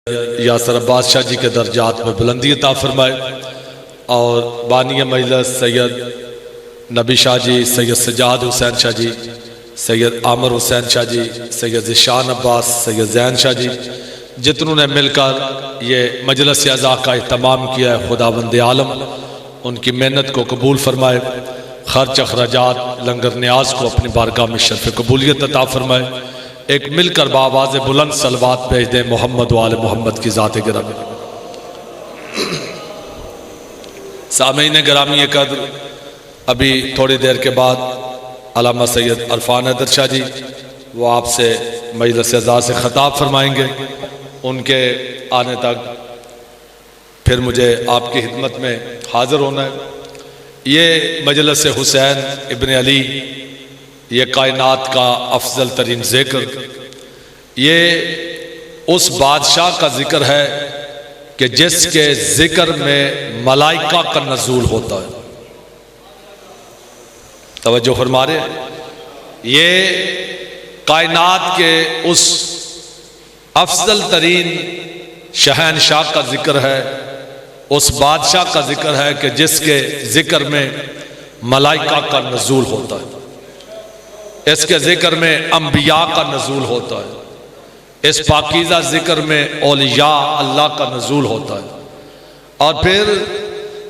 यासर अब्बास शाह जी के दर्जात में बुलंदी अता फरमाए और बानी मजलिस सैयद नबी शाह जी, सैयद सजाद हुसैन शाह जी, सैयद आमर हुसैन शाह जी, सैयद ज़िशान अब्बास, सैयद ज़ैन शाह जी, जितनों ने मिलकर ये मजलिस अज़ा का एहतमाम किया है, खुदावंद आलम उनकी मेहनत को कबूल फरमाए, खर्च अखराजात लंगर न्याज को अपनी बारगाह में शर्फ कबूलियत अता फरमाए। एक मिलकर बावाज़ बुलंद सलवात भेज दें मोहम्मद वाले मोहम्मद की ज़ात गिरामी। सामईन गिरामी कद्र, अभी थोड़ी देर के बाद अल्लामा सैयद अरफान हैदर शाह जी वो आपसे मजलिस अज़ा से ख़िताब फरमाएंगे। उनके आने तक फिर मुझे आपकी खिदमत में हाज़िर होना है। ये मजलिस हुसैन इब्न अली, ये कायनात का अफजल तरीन ज़िक्र, ये उस बादशाह का जिक्र है कि जिसके जिक्र में मलाइका का नज़ूल होता है। तवज्जो फरमा रहे, ये कायनात के उस अफजल तरीन शहनशाह का जिक्र है, उस बादशाह का जिक्र है कि जिसके जिक्र में मलाइका का नज़ूल होता है, इसके जिक्र में अंबिया का नज़ूल होता है, इस पाकीज़ा जिक्र में औलिया अल्लाह का नज़ूल होता है। और फिर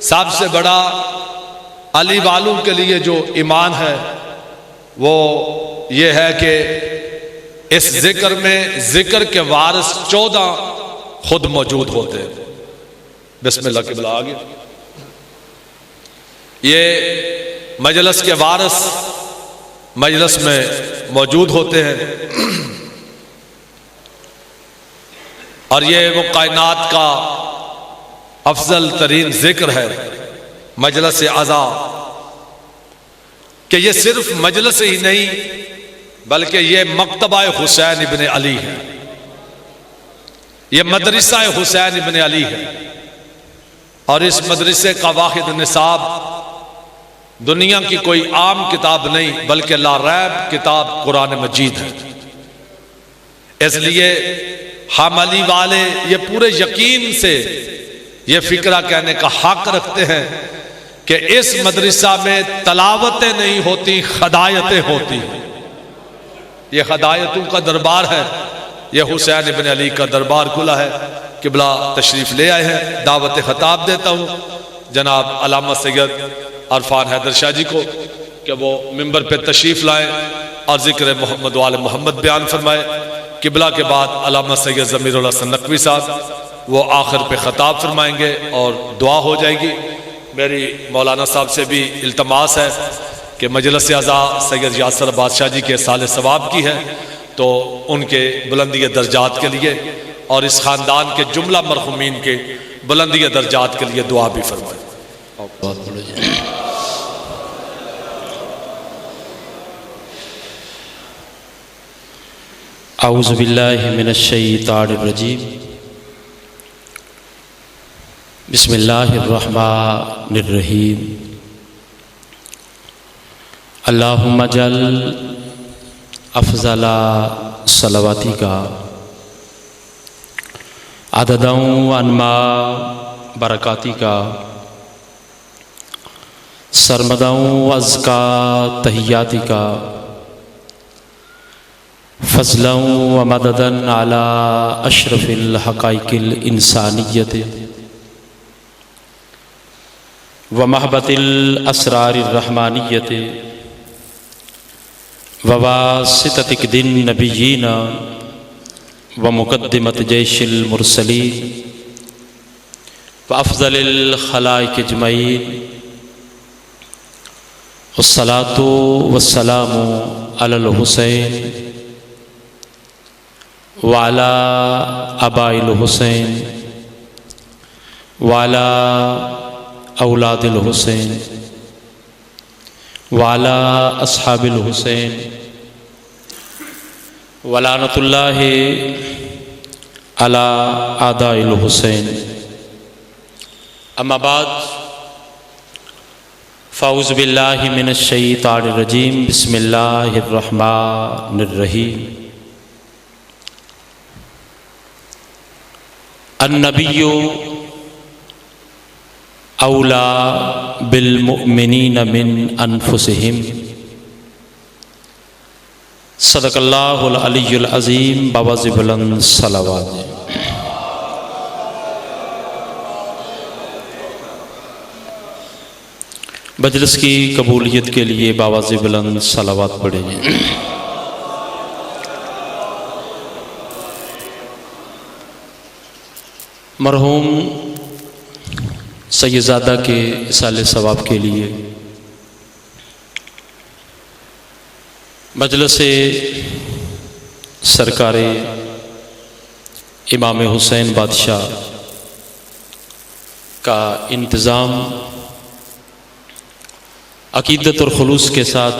सबसे बड़ा अली वालों के लिए जो ईमान है वो ये है कि इस जिक्र में जिक्र के वारिस 14 खुद मौजूद होते हैं। बिस्मिल्लाह के बुला आगे, ये मजलिस के वारिस मजलिस में मौजूद होते हैं और ये वो कायनात का अफजल तरीन जिक्र है मजलिस अज़ा, कि ये सिर्फ मजलिस ही नहीं बल्कि ये मकतबा हुसैन इब्न अली है, ये मदरसा हुसैन इब्न अली है। और इस मदरसे का वाहिद निसाब दुनिया की कोई आम किताब नहीं बल्कि ला रैब किताब कुरान मजीद है। इसलिए हम अली वाले ये पूरे यकीन से ये फिक्रा कहने का हक रखते हैं कि इस मदरसा में तलावतें नहीं होती, खदायतें होती। ये खदायतों का दरबार है, ये हुसैन इब्न अली का दरबार खुला है। किबला तशरीफ ले आए हैं। दावत खताब देता हूँ जनाब अल्लामा सैयद अरफान हैदर शाह जी को कि वो मिंबर पे तशरीफ लाएं और जिक्र मोहम्मद वाले मोहम्मद बयान फरमाए। किबला के बाद अल्लामा सैयद ज़मीरुल हसन नकवी साहब वो आखिर पे खताब फरमाएंगे और दुआ हो जाएगी। मेरी मौलाना साहब से भी इल्तमास है कि मजलिस अज़ा सैयद यासर अब्बास शाह जी के साल सवाब की है, तो उनके बुलंदी दर्जात के लिए और इस ख़ानदान के जुमला मरहुमीन के बुलंदी दर्जात के लिए दुआ भी फरमाए। औज़ु बिल्लाहि मिनश शैतानिर रजीम, बिस्मिल्लाहिर रहमानिर रहीम। अल्लाहुम्मा जल अफ़ज़ला सलावाती का अददों अनमा बरकाती का सरमदों अज़का तहियाती का फ़ज़लों व मददन अला अशरफिल हक़ाइक़िल इंसानियत व महबतिल असरारिर रहमानियत व वासिततिक दिन नबिय्यीन व मुक़द्दिमत जैशिल मुरसलीन व अफ़ज़लिल ख़लाइक़ अजमईन वस्सलातु वस्सलामु अलल हुसैन व अला अबाइल हुसैन व अला औलादिल हुसैन व अला अस्हाबिल हुसैन व लानतुल्लाहि अला आदाइल हुसैन। अम्मा बाद फ़ाऊज़ु बिल्लाहि मिनश शैतानिर रजीम, बिस्मिल्लाहिर रहमानिर रहीम। अन्नबिय्यु औला बिल मुमिनीन मिन अनफुसिहिम सदक़ल्लाहुल अलियुल अज़ीम बावाज़ि बुलंद सलावत। मजलिस की कबूलियत के लिए बावाज़ि बुलंद सलावत पढ़ेंगे। मरहूम सैयदज़ादा के साले सवाब के लिए मजलिस सरकार इमाम हुसैन बादशाह का इंतज़ाम अक़ीदत और खुलूस के साथ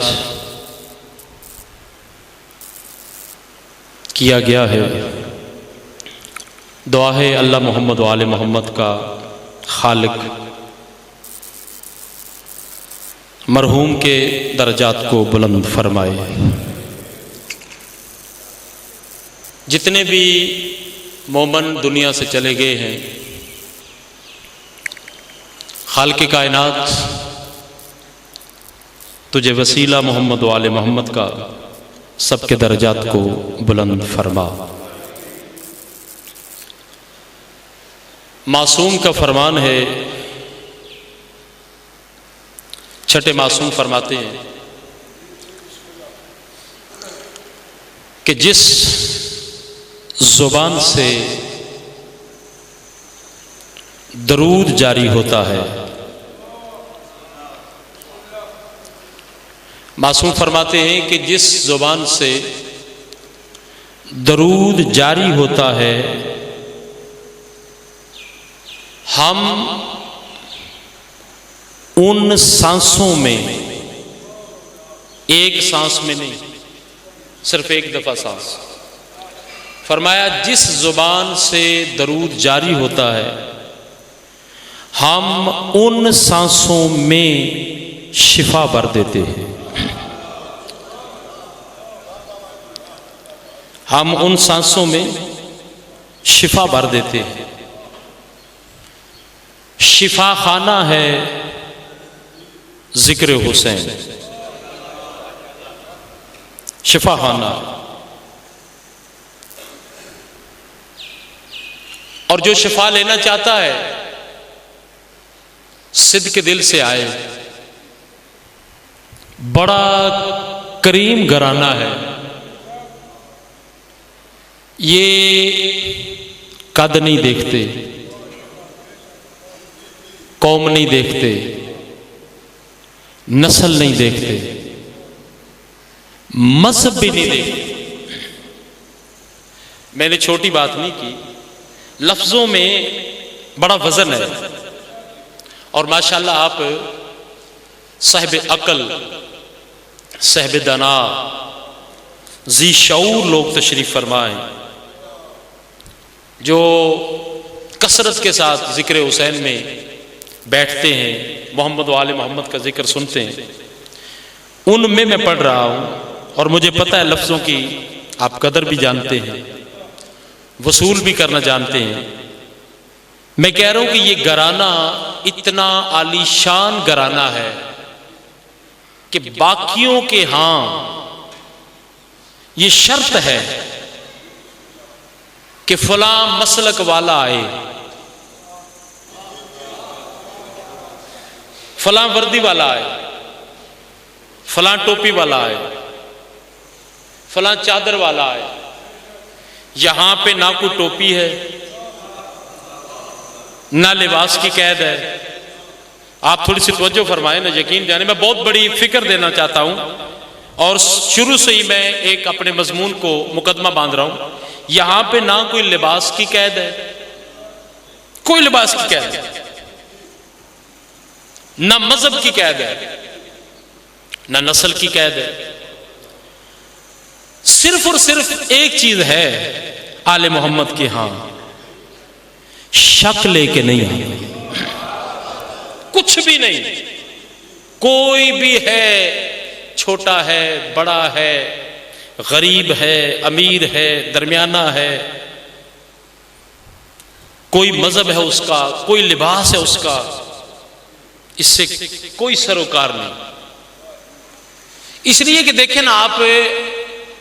किया गया है। दुआ है अल्लाह मोहम्मद व आले मोहम्मद का खालिक मरहूम के दर्जात को बुलंद फरमाए। जितने भी मोमन दुनिया से चले गए हैं, खालिक कायनात तुझे वसीला मोहम्मद व आले मोहम्मद का सबके दर्जात को बुलंद फरमा। मासूम का फरमान है, छठे मासूम फरमाते हैं कि जिस जुबान से दरूद जारी होता है, मासूम फरमाते हैं कि जिस जुबान से दरूद जारी होता है, हम उन सांसों में, एक सांस में नहीं, सिर्फ एक दफा सांस, फरमाया जिस जुबान से दरूद जारी होता है, हम उन सांसों में शिफा भर देते हैं। हम उन सांसों में शिफा भर देते हैं। शिफा खाना है जिक्र हुसैन, शिफा खाना। और जो शिफा लेना चाहता है सिद्ध के दिल से आए। बड़ा करीम घराना है ये, कद नहीं देखते, कौम नहीं देखते, नस्ल नहीं देखते, मजहब भी नहीं देखते। मैंने छोटी बात नहीं की, लफ्जों में बड़ा वजन है। और माशाल्लाह आप साहिब अकल, साहिब दना, जी शऊर लोग तशरीफ फरमाएं, जो कसरत के साथ जिक्र हुसैन में बैठते हैं, मोहम्मद व आले मोहम्मद का जिक्र सुनते हैं। उनमें मैं पढ़ रहा हूँ और मुझे पता है लफ्ज़ों की आप कदर भी जानते हैं, वसूल भी करना जानते हैं। मैं कह रहा हूँ कि ये घराना इतना आलीशान घराना है कि बाकियों के हां ये शर्त है कि फलां मसलक वाला आए, फलां वर्दी वाला आए, फलां टोपी वाला आए, फलां चादर वाला आए। यहां पे ना कोई टोपी है, ना लिबास की कैद है। आप थोड़ी सी तवज्जो फरमाएं ना, यकीन जाने मैं बहुत बड़ी फिक्र देना चाहता हूं और शुरू से ही मैं एक अपने मजमून को मुकदमा बांध रहा हूं। यहां पे ना कोई लिबास की कैद है, कोई लिबास की कैद है, ना मजहब की कैद है, ना नस्ल की कैद है। सिर्फ और सिर्फ एक चीज है आले मोहम्मद के हां, शक लेके नहीं आए, कुछ भी नहीं। कोई भी है, छोटा है, बड़ा है, गरीब है, अमीर है, दरमियाना है, कोई मजहब है उसका, कोई लिबास है उसका, इससे कोई सरोकार नहीं। इसलिए कि देखें ना आप,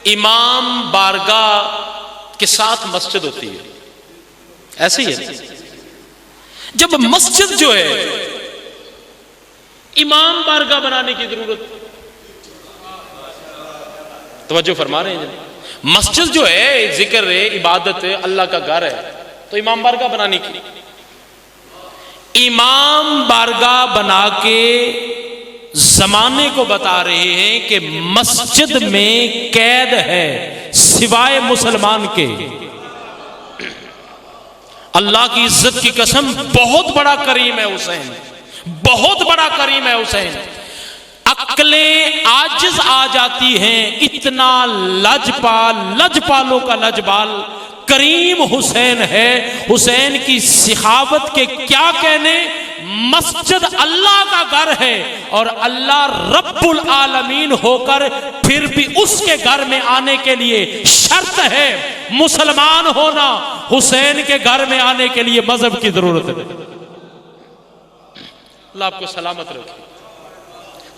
इमाम बारगाह के साथ मस्जिद होती है, ऐसे ही है। जब मस्जिद जो है इमाम बारगाह बनाने की जरूरत, तवज्जो फरमा रहे हैं, मस्जिद जो है जिक्र है, इबादत है, अल्लाह का घर है, तो इमाम बारगाह बनाने की, इमाम बारगाह बना के जमाने को बता रहे हैं कि मस्जिद में कैद है सिवाय मुसलमान के। अल्लाह की इज्जत की कसम, बहुत बड़ा करीम है हुसैन, बहुत बड़ा करीम है हुसैन। अक्लें आजिज आ जाती हैं, इतना लजपालों का लजपाल करीम हुसैन है। हुसैन की सिखावत के क्या कहने, मस्जिद अल्लाह का घर है और अल्लाह रब्बुल आलमीन होकर फिर भी उसके घर में आने के लिए शर्त है मुसलमान होना। हुसैन के घर में आने के लिए मजहब की जरूरत है। अल्लाह आपको सलामत रखे।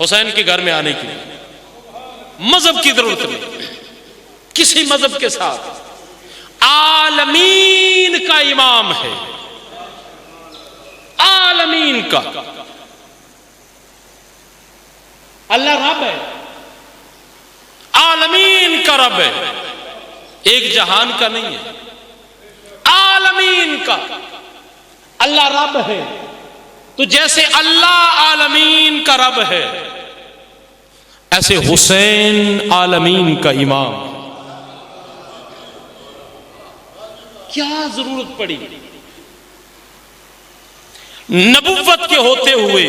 हुसैन के घर में आने के लिए मजहब की जरूरत नहीं, किसी मजहब के साथ। आलमीन का इमाम है, आलमीन का। अल्लाह रब है, आलमीन का रब है, एक जहान का नहीं है, आलमीन का। अल्लाह रब है तो जैसे अल्लाह आलमीन का रब है, ऐसे हुसैन आलमीन का इमाम। क्या जरूरत पड़ी नबुव्वत के होते हुए,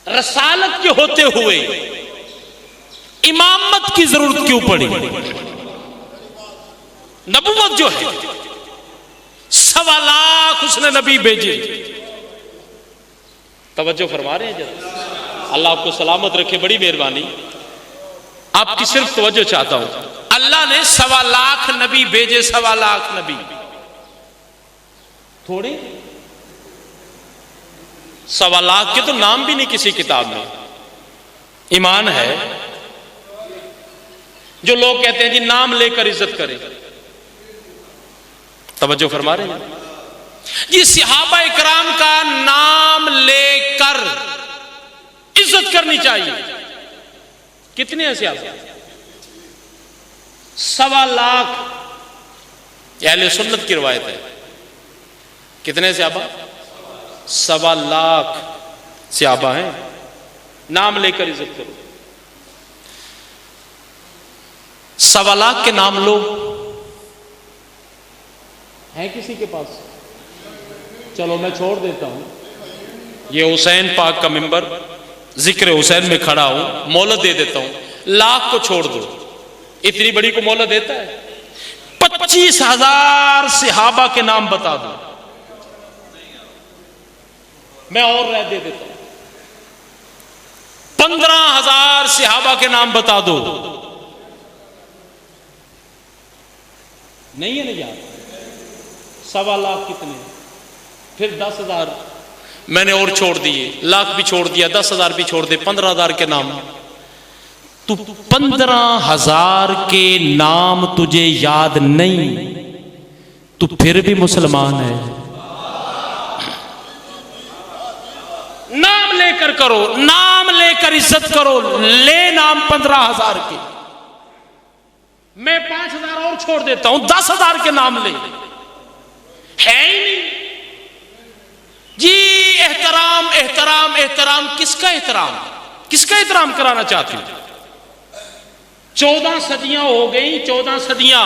रसालत के होते हुए इमामत की जरूरत क्यों पड़ी? नबुव्वत जो है 1.25 लाख उसने नबी भेजे। तवज्जो फरमा रहे हैं जरा, अल्लाह आपको सलामत रखे, बड़ी मेहरबानी। आपकी सिर्फ तवज्जो चाहता हूं। अल्लाह ने 1.25 लाख नबी भेजे, 1.25 लाख नबी थोड़े, 1.25 लाख के तो नाम भी नहीं किसी किताब में। ईमान है जो लोग कहते हैं जी नाम लेकर इज्जत करें। तवज्जो फरमा रहे हैं जी, सहाबा इकराम का नाम लेकर इज्जत करनी चाहिए। कितने हैं सहाबा? 1.25 लाख अहले सुन्नत की रिवायत है। कितने सहाबा? 1.25 लाख सहाबा हैं। नाम लेकर इज्जत करो। 1.25 लाख के नाम लो, है किसी के पास? चलो मैं छोड़ देता हूं। ये हुसैन पाक का मिंबर, जिक्र हुसैन में खड़ा हूं, मोहलत दे देता हूं। लाख को छोड़ दो, इतनी बड़ी को मोहलत देता है? 25,000 सहाबा के नाम बता दो, मैं और रह दे देता हूं। 15,000 सहाबा के नाम बता दो, नहीं है ना यार? 1.25 लाख कितने? फिर 10,000 मैंने और छोड़ दिए, लाख भी छोड़ दिया, 10,000 भी छोड़ दे, 15,000 के नाम। तू 15,000 के नाम तुझे याद नहीं, तू फिर भी मुसलमान है। नाम लेकर करो, नाम लेकर इज्जत करो। ले नाम 15,000 के, मैं 5,000 और छोड़ देता हूं, 10,000 के नाम ले। है ही नहीं जी। एहतराम एहतराम एहतराम, किसका एहतराम? किसका एहतराम कराना चाहती हूं? 14 सदियां हो गई, 14 सदियां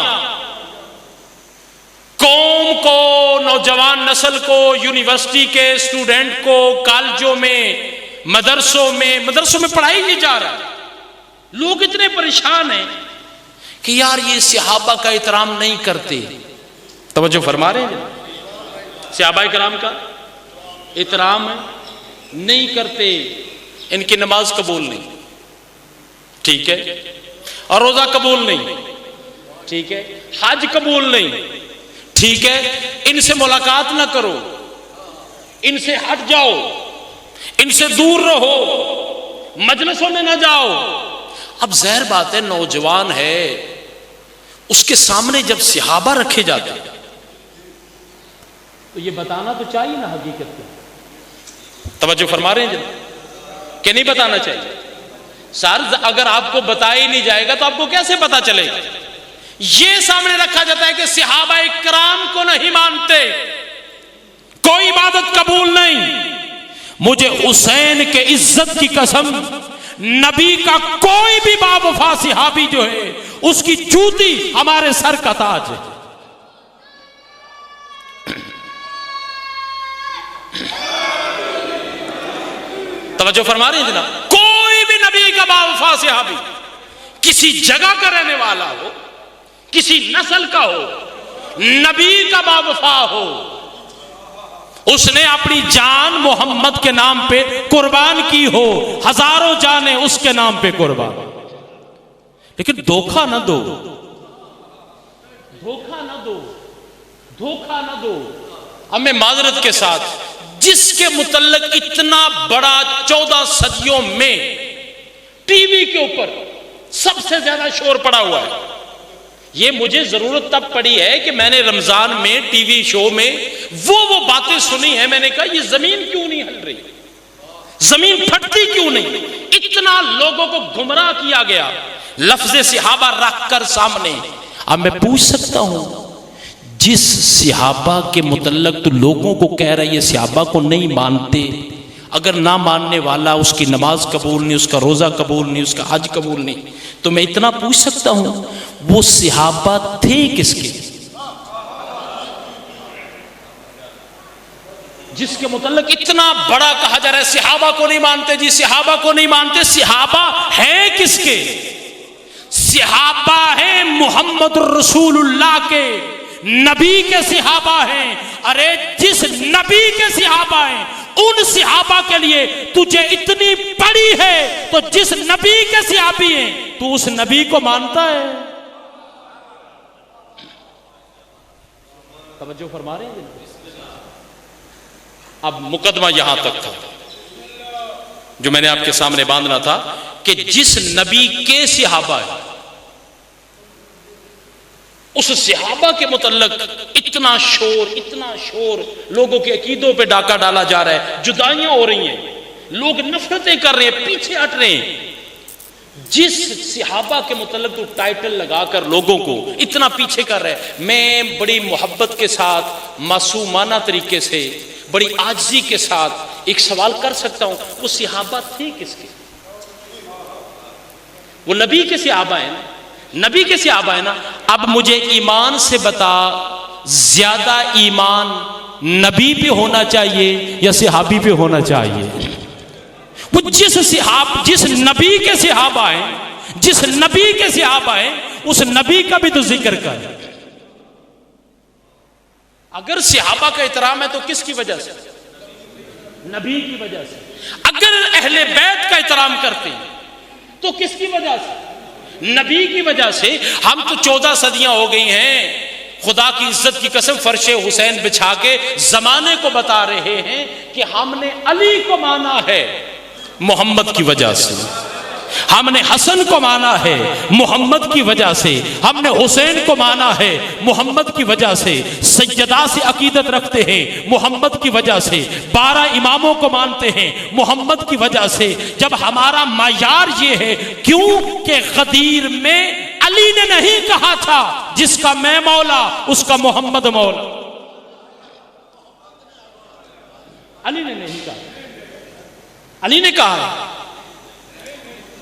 कौम को, नौजवान नस्ल को, यूनिवर्सिटी के स्टूडेंट को, कॉलेजों में, मदरसों में पढ़ाई नहीं जा रहा। लोग इतने परेशान हैं कि यार ये सहाबा का एहतराम नहीं करते। तवज्जो फरमा रहे हैं? सहाबा किराम का एहतराम नहीं करते, इनकी नमाज कबूल नहीं, ठीक है, और रोजा कबूल नहीं, ठीक है, हज कबूल नहीं, ठीक है, इनसे मुलाकात ना करो, इनसे हट जाओ, इनसे दूर रहो, मजलिसों में ना जाओ। अब ज़ाहिर बात है, नौजवान है, उसके सामने जब सहाबा रखे जाते हैं तो ये बताना तो चाहिए ना हकीकत को। तवज्जो फरमा रहे हैं कि नहीं बताना चाहिए? सर अगर आपको बताया ही नहीं जाएगा तो आपको कैसे पता चलेगा? ये सामने रखा जाता है कि सहाबा इकराम को नहीं मानते, कोई इबादत कबूल नहीं। मुझे हुसैन के इज्जत की कसम, नबी का कोई भी बावफा सहाबी जो है उसकी जूती हमारे सर का ताज है। तवज्जो फरमा रहे हैं जनाब? कोई भी नबी का बावफा सहाबी, किसी जगह का रहने वाला हो, किसी नस्ल का हो, नबी का बावफा हो, उसने अपनी जान मोहम्मद के नाम पे कुर्बान की हो, हजारों जाने उसके नाम पे कुर्बान, लेकिन धोखा ना दो, धोखा ना दो, धोखा ना दो। हमें माजरत के साथ, जिसके मुतल्लिक इतना बड़ा 14 सदियों में टीवी के ऊपर सबसे ज्यादा शोर पड़ा हुआ है, ये मुझे जरूरत तब पड़ी है कि मैंने रमजान में टीवी शो में वो बातें सुनी है। मैंने कहा ये जमीन क्यों नहीं हिल रही, जमीन फटती क्यों नहीं? इतना लोगों को गुमराह किया गया लफ्ज़ सहाबा रखकर सामने। अब मैं पूछ सकता हूं, जिस सहाबा के मुतल्लिक तो लोगों को कह रहा है ये सहाबा को नहीं मानते, अगर ना मानने वाला उसकी नमाज कबूल नहीं, उसका रोजा कबूल नहीं, उसका हज कबूल नहीं, तो मैं इतना पूछ सकता हूं वो सहाबा थे किसके? जिसके मुतल्लिक इतना बड़ा कहा जा रहा है सहाबा को नहीं मानते जी, सहाबा को नहीं मानते। सहाबा है किसके? सहाबा है मोहम्मद रसूलुल्लाह के, नबी के सहाबा हैं। अरे जिस नबी के सहाबा हैं, उन सहाबा के लिए तुझे इतनी बड़ी है, तो जिस नबी के सहाबी हैं तू उस नबी को मानता है। तवज्जो फरमा रहे हैं? अब मुकदमा यहां तक था जो मैंने आपके सामने बांधना था कि जिस नबी के सहाबा है, उस सहाबा के मुतल्लिक इतना शोर, लोगों के अकीदों पे डाका डाला जा रहा है, जुदाइयां हो रही हैं, लोग नफरतें कर रहे हैं, पीछे हट रहे हैं। जिस सहाबा के मुतल्लिक तो टाइटल लगाकर लोगों को इतना पीछे कर रहे हैं, मैं बड़ी मोहब्बत के साथ, मासूमाना तरीके से, बड़ी आजिज़ी के साथ एक सवाल कर सकता हूं, वो सहाबा थे किसके? वो नबी के सहाबा है ना, नबी के सहाबा है ना। अब मुझे ईमान से बता, ज्यादा ईमान नबी पे होना चाहिए या सहाबी पे होना चाहिए? वो जिस नबी के सहाबा है, जिस नबी के सहाबा है, उस नबी का भी तो जिक्र कर। अगर सहाबा का एहतराम है तो किसकी वजह से? नबी की वजह से। अगर अहले बैत का एहतराम करते हैं तो किसकी वजह से? नबी की वजह से। हम तो 14 सदियां हो गई हैं, खुदा की इज्जत की कसम फर्शे हुसैन बिछा के जमाने को बता रहे हैं कि हमने अली को माना है मोहम्मद की वजह से, हमने हसन को माना है मोहम्मद की वजह से, हमने हुसैन को माना है मोहम्मद की वजह से, सैयदा से अकीदत रखते हैं मोहम्मद की वजह से, 12 इमामों को मानते हैं मोहम्मद की वजह से। जब हमारा मायार ये है, क्यों कि गदीर में अली ने नहीं कहा था जिसका मैं मौला उसका मोहम्मद मौला, अली ने नहीं कहा, अली ने कहा है।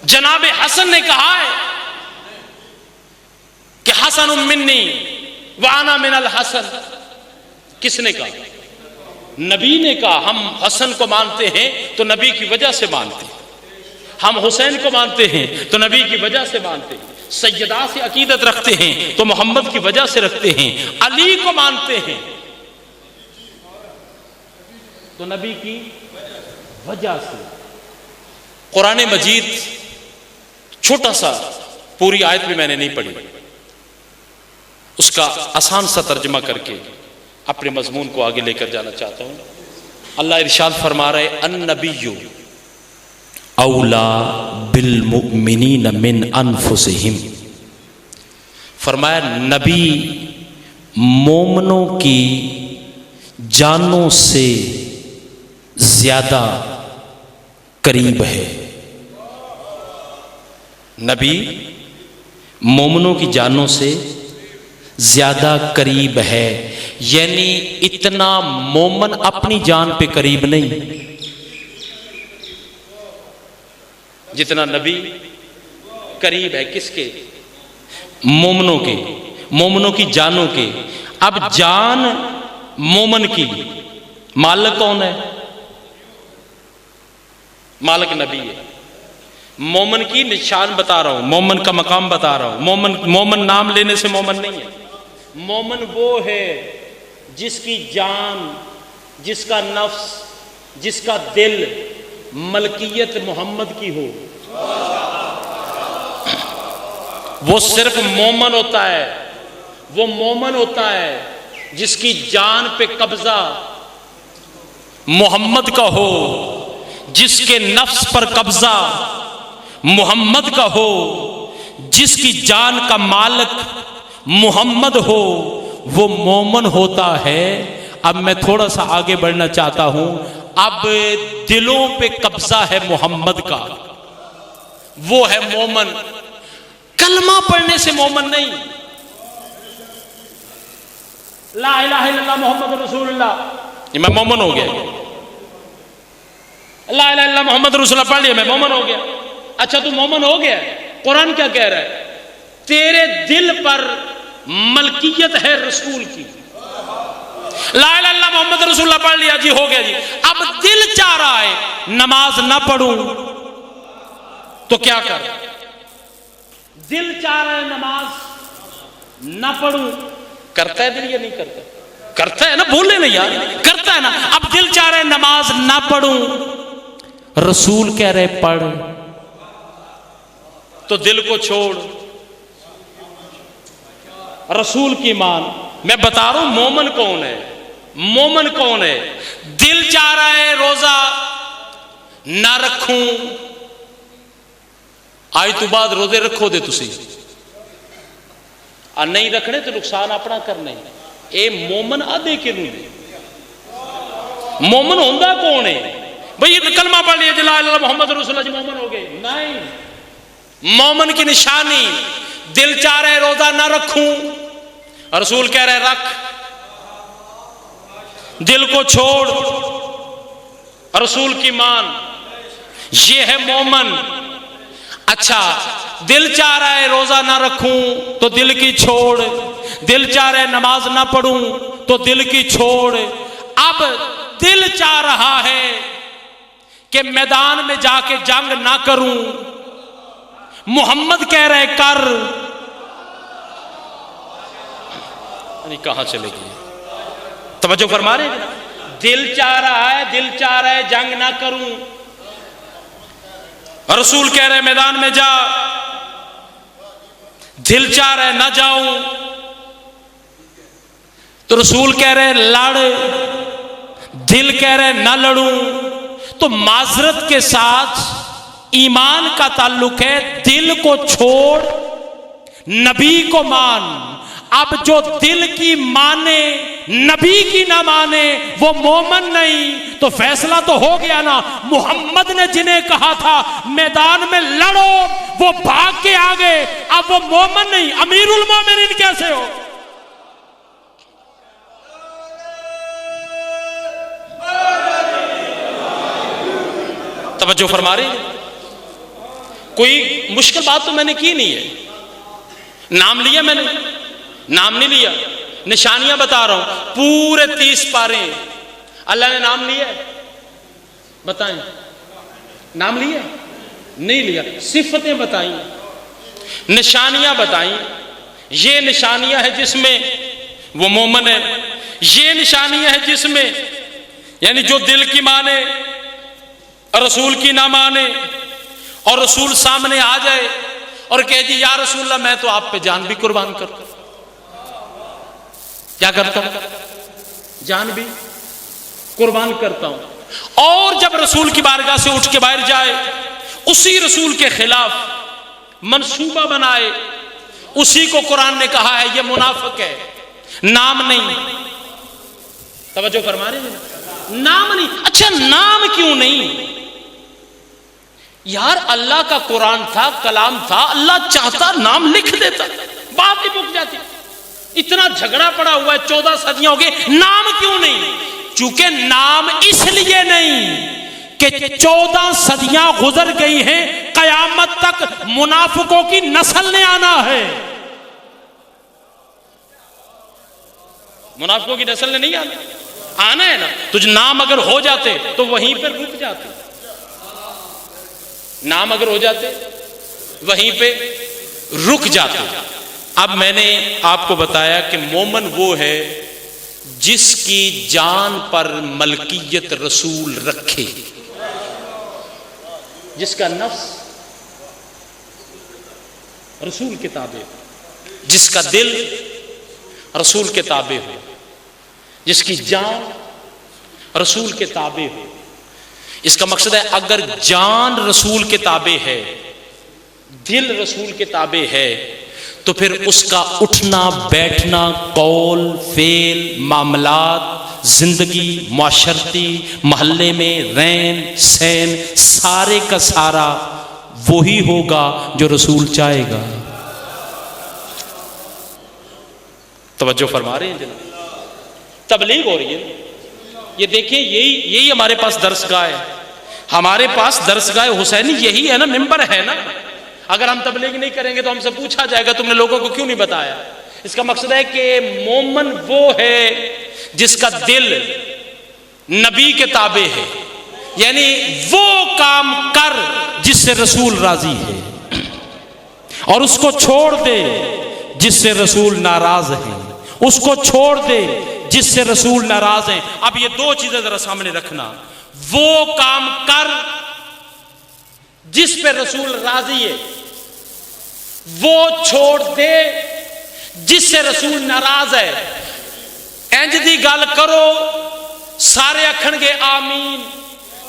जनाब हसन ने कहा है कि हसन मिन्नी व अना मिनल हसन। किसने कहा? नबी ने कहा। हम हसन को मानते हैं तो नबी की वजह से मानते हैं, हम हुसैन को मानते हैं तो नबी की वजह से मानते हैं, सैयदा से अकीदत रखते हैं तो मोहम्मद की वजह से रखते हैं, अली को मानते हैं तो नबी की वजह से। कुरान मजीद छोटा सा, पूरी आयत भी मैंने नहीं पढ़ी, उसका आसान सा तर्जमा करके अपने मजमून को आगे लेकर जाना चाहता हूं। अल्लाह इरशाद फरमा रहे, अन्नबिय्यु औला बिल मुमिनीन मिन अनफुसिहिम। फरमाया नबी मोमनों की जानों से ज्यादा करीब है। नबी मोमनों की जानों से ज्यादा करीब है, यानी इतना मोमन अपनी जान पे करीब नहीं जितना नबी करीब है। किसके? मोमनों के, मोमनों की जानों के। अब जान मोमन की मालिक कौन है? मालिक नबी है। मोमन की निशान बता रहा हूं, मोमन का मकाम बता रहा हूं। मोमन नाम लेने से मोमन नहीं है। मोमन वो है जिसकी जान, जिसका नफ्स, जिसका दिल मलकियत मोहम्मद की हो, वो सिर्फ मोमन होता है। वो मोमन होता है जिसकी जान पे कब्जा मोहम्मद का हो, जिसके नफ्स पर कब्जा मोहम्मद का हो, जिसकी जान का मालिक मोहम्मद हो, वो मोमन होता है। अब मैं थोड़ा सा आगे बढ़ना चाहता हूं। अब दिलों पे कब्जा है मोहम्मद का, वो है मोमन। कलमा पढ़ने से मोमन नहीं। ला इलाहा इल्लल्लाह मुहम्मद रसूलुल्लाह, ये मैं मोमन हो गया। ला इलाहा इल्लल्लाह मुहम्मद रसूलुल्लाह पढ़ लिया, मैं मोमन हो गया। अच्छा तू मोमन हो गया, कुरान क्या कह रहा है? तेरे दिल पर मलकियत है रसूल की। ला इलाहा इल्लल्लाह मुहम्मद रसूलुल्लाह पढ़ लिया जी, हो गया जी। अब दिल चाह रहा है नमाज ना पढ़ूं तो क्या कर? दिल चाह रहा है नमाज ना पढ़ूं, करता है दिल या नहीं करता? करता है ना, बोले ना यार, करता है ना। अब दिल चाह रहा है नमाज ना पढ़ूं, रसूल कह रहे पढ़, तो दिल को छोड़, रसूल की मान। मैं बता रहा हूं मोमन कौन है। मोमन कौन है? दिल चाह रहा है रोजा ना रखूं, आज तो बाद रोजे रखो दे तुसी, आ नहीं रखने तो नुकसान अपना करना ही। ए मोमन आधे के नूं मोमन होंदा कौन है? भाई कलमा पढ़ लिया ला इलाहा इल्लल्लाह मुहम्मद रसूलुल्लाह जी, मोमन हो गए? नहीं। मोमन की निशानी दिल चाह रहे रोजा ना रखूं, रसूल कह रहे रख, दिल को छोड़, रसूल की मान, ये है मोमन। अच्छा दिल चाह रहा है रोजा ना रखूं तो दिल की छोड़, दिल चाह रहा है नमाज ना पढ़ूं तो दिल की छोड़। अब दिल चाह रहा है कि मैदान में जाके जंग ना करूं, मोहम्मद कह रहे कर, कहां चले गए? तवज्जो फरमा रहे? दिल चाह रहा है, दिल चाह रहा है जंग ना करूं, रसूल कह रहे मैदान में जा। दिल चाह रहा है ना जाऊं तो रसूल कह रहे लड़, दिल कह रहे ना लड़ूं। तो माजरत के साथ ईमान का ताल्लुक है, दिल को छोड़ नबी को मान। अब जो दिल की माने नबी की ना माने वो मोमन नहीं। तो फैसला तो हो गया ना, मोहम्मद ने जिन्हें कहा था मैदान में लड़ो वो भाग के आ गए, अब वो मोमन नहीं, अमीरुल मोमिनीन कैसे हो? तवज्जो फरमा रही? कोई मुश्किल बात तो मैंने की नहीं है। नाम लिया मैंने? नाम नहीं लिया, निशानियां बता रहा हूं। पूरे 30 पारे अल्लाह ने नाम लिया, बताएं नाम लिया? नहीं लिया। सिफतें बताई, निशानियां बताई। ये निशानियां है जिसमें वो मोमन है, ये निशानियां है जिसमें यानी जो दिल की माने रसूल की ना माने, और रसूल सामने आ जाए और कह दी या रसूलल्लाह मैं तो आप पे जान भी कुर्बान कर, क्या करता हूं? जान भी कुर्बान करता हूं। और जब रसूल की बारगाह से उठ के बाहर जाए, उसी रसूल के खिलाफ मंसूबा बनाए, उसी को कुरान ने कहा है ये मुनाफिक है, नाम नहीं। तवज्जो फरमा रहे हैं? नाम नहीं। अच्छा, नाम क्यों नहीं? यार, अल्लाह का कुरान था, कलाम था, अल्लाह चाहता नाम लिख देता, बात ही मुक जाती। इतना झगड़ा पड़ा हुआ है, 14 सदियां हो गई, नाम क्यों नहीं? चूंकि नाम इसलिए नहीं कि 14 सदियां गुजर गई हैं, कयामत तक मुनाफिकों की नस्ल ने आना है। मुनाफिकों की नस्ल ने नहीं आना है ना। तुझ नाम अगर हो जाते तो वहीं पर रुक जाते, नाम अगर हो जाते वहीं पे रुक जाते। अब मैंने आपको बताया कि मोमन वो है जिसकी जान पर मलकियत रसूल रखे, जिसका नफ्स रसूल के ताबे हो, जिसका दिल रसूल के ताबे हो, जिसकी जान रसूल के ताबे हो। इसका मकसद है, अगर जान रसूल के ताबे है, दिल रसूल के ताबे है, तो फिर उसका उठना बैठना, कौल फेल, मामलात, जिंदगी, माशरती, मोहल्ले में रैन सैन, सारे का सारा वही होगा जो रसूल चाहेगा। तवज्जो फरमा रहे हैं जनाब? तबलीग हो रही है। ये देखिए, यही हमारे पास दरसगाह है। हमारे पास दरसगाह हुसैनी यही है ना, मिंबर है ना। अगर हम तबलीग नहीं करेंगे तो हमसे पूछा जाएगा तुमने लोगों को क्यों नहीं बताया। इसका मकसद है कि मोमन वो है जिसका दिल नबी के ताबे है, यानी वो काम कर जिससे रसूल राजी है, और उसको छोड़ दे जिससे रसूल नाराज है, उसको छोड़ दे जिससे रसूल नाराज है। अब ये दो चीजें जरा सामने रखना। वो काम कर जिस पे रसूल राजी है, वो छोड़ दे जिससे रसूल नाराज है। इंज दी गल करो सारे आखणगे आमीन,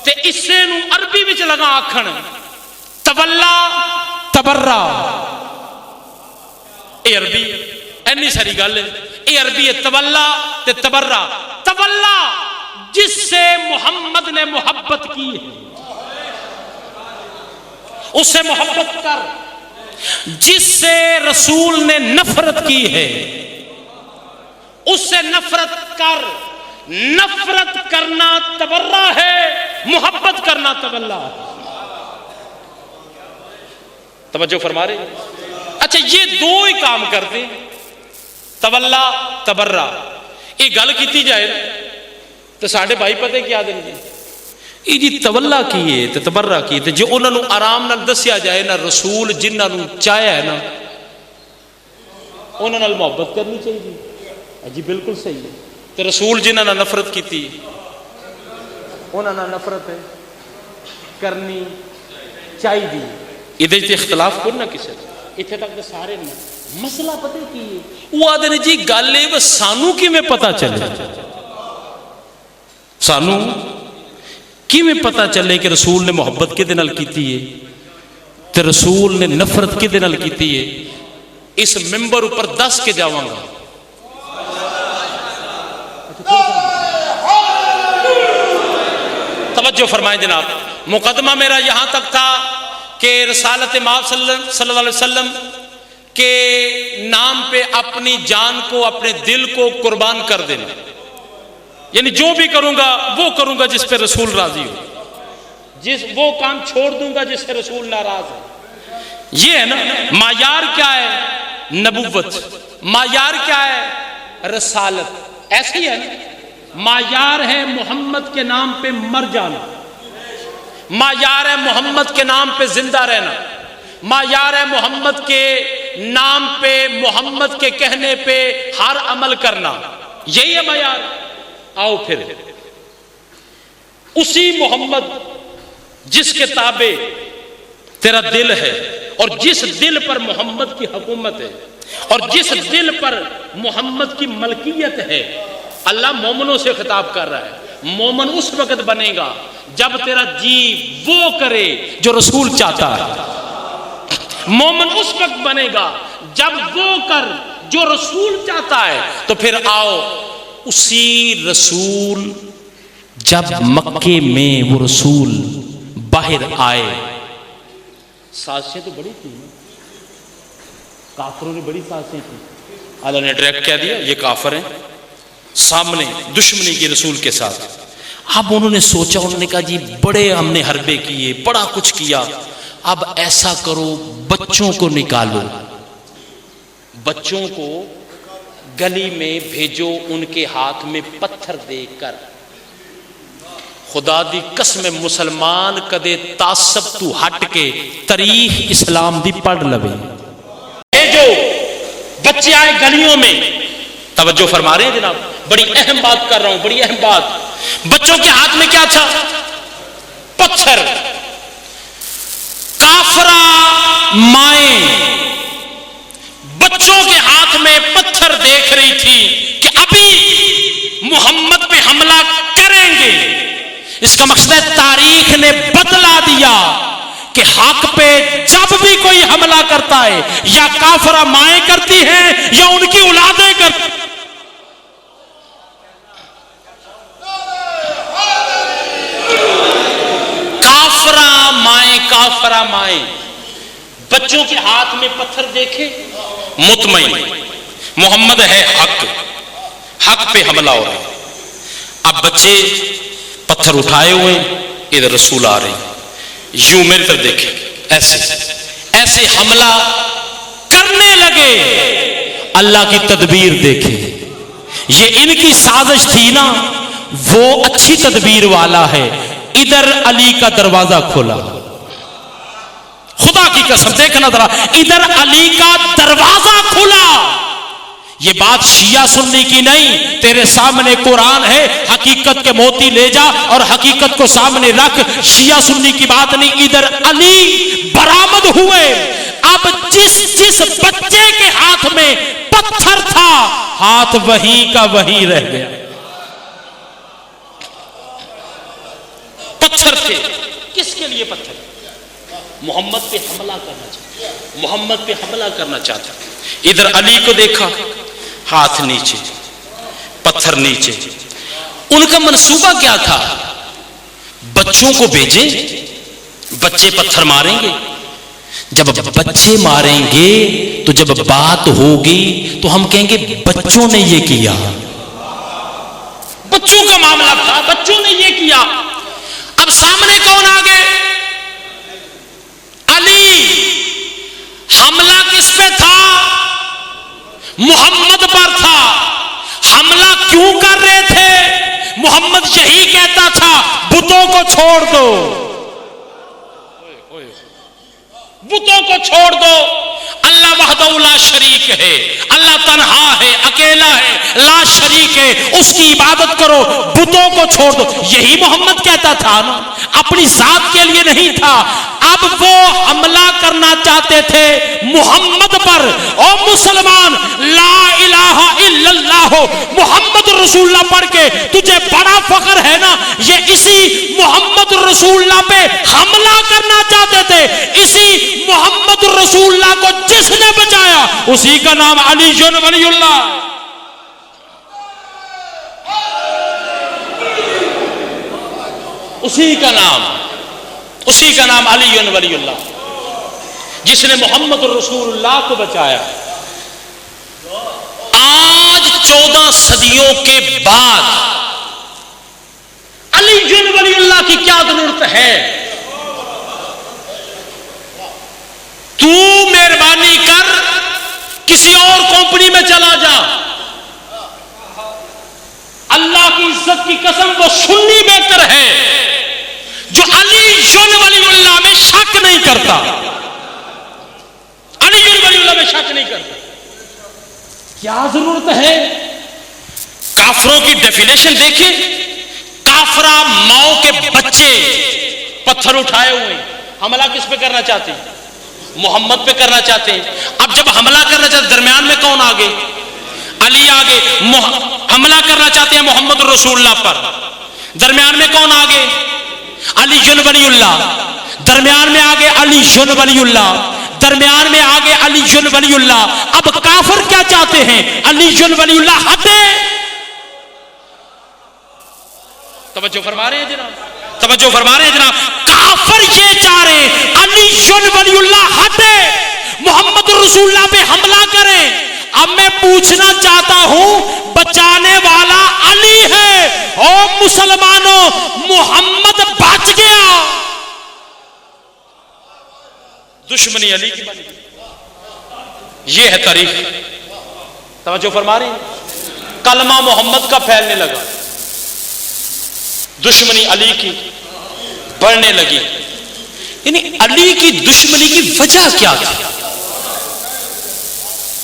ते इसे नू अरबी विच लगा आखण तवल्ला तबर्रा। ये अरबी इन्नी सारी गल है, ये अरबी है तवल्ला ते तबर्रा। तवल्ला जिससे मोहम्मद ने मोहब्बत की है उससे मोहब्बत कर, जिससे रसूल ने नफरत की है उससे नफरत कर। नफरत करना तबर्रा है, मोहब्बत करना तवल्ला है। तवज्जो फरमा रहे? अच्छा, ये दो ही काम करते, तवल्ला तबर्रा। ये गल की जाए तो साढ़े भाई पता क्या देंगे, ये जी तवल्ला की है तो तबर्रा की है, जो उन्होंने आराम नाल दसिया जाए ना, रसूल जिन्होंने चाहया है ना उन्होंने मोहब्बत करनी चाहिए। जी बिल्कुल सही है। तो रसूल जिन्होंने नफरत की उन्होंने नफरत करनी चाहिए। इहदे च इख्तलाफ कोई ना किसी, इत्थे तक तो सारे ने। मसला पता की है, वो आदे ने जी गल है सानू किवें पता चले, सानू किवें पता चले कि रसूल ने मोहब्बत किहदे नाल कीती है ते रसूल ने नफरत किहदे नाल कीती है। इस मिंबर ऊपर दस के जावांगा। तवज्जो फरमाएं जनाब। मुकदमा मेरा यहां तक था कि रसालत माब सल्लल्लाहु अलैहि वसल्लम के नाम पे अपनी जान को, अपने दिल को कुर्बान कर देना, यानी जो भी करूंगा वो करूंगा जिस पे रसूल राजी हो, वो काम छोड़ दूंगा जिससे रसूल नाराज है। ये है ना मायार। क्या है? नबुव्वत। मायार क्या है? रसालत। ऐसे ही है ना। मायार है मोहम्मद के नाम पे मर जाना, मायार है मोहम्मद के नाम पे जिंदा रहना, मायार है मोहम्मद के नाम पे, मोहम्मद के कहने पे हर अमल करना। यही है मायार। आओ फिर उसी मोहम्मद जिसके ताबे तेरा दिल है और जिस दिल पर मोहम्मद की हुकूमत है, और जिस दिल पर मोहम्मद की मलकियत है, अल्लाह मोमनों से खिताब कर रहा है, मोमन उस वक्त बनेगा जब तेरा जी वो करे जो रसूल चाहता है। मोमन उस वक्त बनेगा जब वो कर जो रसूल चाहता है। तो फिर आओ, उसी रसूल जब मक्के में वो रसूल बाहर आए, साजिशें तो बड़ी थी, काफिरों ने बड़ी साजिशें की। अल्लाह ने डायरेक्ट कह दिया ये काफिर हैं, सामने दुश्मनी की रसूल के साथ। अब उन्होंने सोचा, उन्होंने कहा जी बड़े हमने हरबे किए, बड़ा कुछ किया, अब ऐसा करो बच्चों को निकालो, बच्चों को गली में भेजो, उनके हाथ में पत्थर देकर। खुदा दी कसम मुसलमान कदे तासब तू हट के तारीख इस्लाम दी पढ़ लवे। भेजो बच्चे आए गलियों में, तवज्जो फरमा रहे हैं जनाब, बड़ी अहम बात कर रहा हूं, बड़ी अहम बात। बच्चों के हाथ में क्या था? पत्थर। काफरा माए बच्चों के हाथ में पत्थर देख रही थी कि अभी मोहम्मद पे हमला करेंगे। इसका मकसद है तारीख ने बतला दिया कि हक पे जब भी कोई हमला करता है, या काफरा माए करती हैं या उनकी औलादें करती। काफरा माए बच्चों के हाथ में पत्थर देखे, मुतमईन मोहम्मद है हक, हक पे हमला हो रहा है। अब बच्चे पत्थर उठाए हुए, इधर रसूल आ रहे, यूं मेरी तरफ देखे, ऐसे ऐसे हमला करने लगे। अल्लाह की तदबीर देखे, ये इनकी साजिश थी ना, वो अच्छी तदबीर वाला है। इधर अली का दरवाजा खोला, खुदा की कसम देखना जरा, इधर अली का दरवाजा खुला। ये बात शिया सुन्नी की नहीं, तेरे सामने कुरान है, हकीकत के मोती ले जा और हकीकत को सामने रख। शिया सुन्नी की बात नहीं, इधर अली बरामद हुए। अब जिस बच्चे के हाथ में पत्थर था, हाथ वही का वही रह गया। पत्थर थे, किसके लिए पत्थर? मोहम्मद पे हमला करना चाहता, मोहम्मद पे हमला करना चाहता। इधर अली को देखा, हाथ नीचे, पत्थर नीचे। उनका मंसूबा क्या था? बच्चों को भेजें, बच्चे पत्थर मारेंगे। जब बच्चे मारेंगे तो जब बात होगी तो हम कहेंगे बच्चों ने ये किया, बच्चों का मामला था, बच्चों ने ये किया। अब सामने कौन आ गए? अली। हमला किस पे था? मोहम्मद पर था। हमला क्यों कर रहे थे? मोहम्मद यही कहता था बुतों को छोड़ दो, बुतों को छोड़ दो। अल्लाह वहदहू ला शरीक है, अल्लाह तन्हा है, अकेला है, ला शरीक है, उसकी इबादत करो, बुतों को छोड़ दो। यही मोहम्मद कहता था ना, अपनी जात के लिए नहीं था। अब वो हमला करना चाहते थे मोहम्मद पर। और मुसलमान, ला इलाहा इल्लल्लाह मोहम्मद रसूलुल्लाह पढ़ के तुझे बड़ा फख्र है ना? ये इसी मोहम्मद रसूलुल्लाह पे हमला करना चाहते थे। इसी मोहम्मद रसूलुल्लाह को जिसने बचाया उसी का नाम अली वलीउल्लाह। उसी का नाम अली वलीउल्लाह, जिसने मोहम्मद रसूलुल्लाह को बचाया। आज 14 सदियों के बाद अली वलीउल्लाह की क्या जरूरत है? तू मेहरबानी कर, किसी और कंपनी में चला जा। अल्लाह की इज्जत की कसम, वो सुन्नी बेहतर है जो अली वलीउल्लाह में शक नहीं करता, अली वलीउल्लाह में शक नहीं करता। क्या जरूरत है? काफरों की डेफिनेशन देखें, काफरा माओ के बच्चे पत्थर उठाए हुए, हमला किस पे करना चाहते हैं? मोहम्मद पे करना चाहते हैं। अब जब हमला करना चाहते दरमियान में कौन आगे? अली आगे। हमला करना चाहते हैं मोहम्मद रसूलुल्लाह पर, दरमियान में कौन आगे? अली वलीउल्लाह। दरमियान में आगे अली वलीउल्लाह, दरमियान में आगे अली वलीउल्लाह। अब काफिर क्या चाहते हैं? अली वलीउल्लाह हटे। तवज्जो फरमा रहे हैं जनाब, तवज्जो फरमा रहे हैं जनाब। काफिर ये चाह रहे हैं अली वलीउल्लाह हटे, मोहम्मद रसूलुल्लाह पे हमला करें। अब मैं पूछना चाहता हूं, बचाने वाला अली है, ओ मुसलमानों मोहम्मद बच गया, दुश्मनी अली की बन गई। ये है तारीख। तवज्जो फरमा रही है। कलमा मोहम्मद का फैलने लगा, दुश्मनी अली की बढ़ने लगी। यानी अली की दुश्मनी की वजह क्या थी?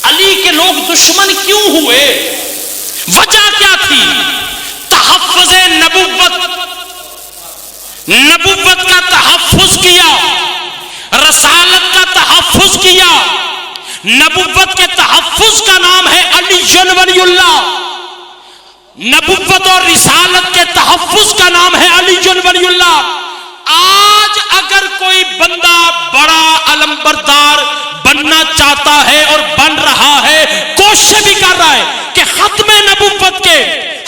अली के लोग दुश्मन क्यों हुए? वजह क्या थी? तहफ्फुज़े नबुव्वत, नबुव्वत का तहफ्फुज़ किया, रसालत का तहफ्फुज़ किया। नबुव्वत के तहफ्फुज़ का नाम है अली वलीउल्लाह, नबुव्वत और रिसालत के तहफ्फुज़ का नाम है अली वलीउल्लाह। आज अगर कोई बंदा बड़ा अलंबरदार बनना चाहता है और बन रहा है, कोशिश भी कर रहा है कि खत्मे नबुव्वत के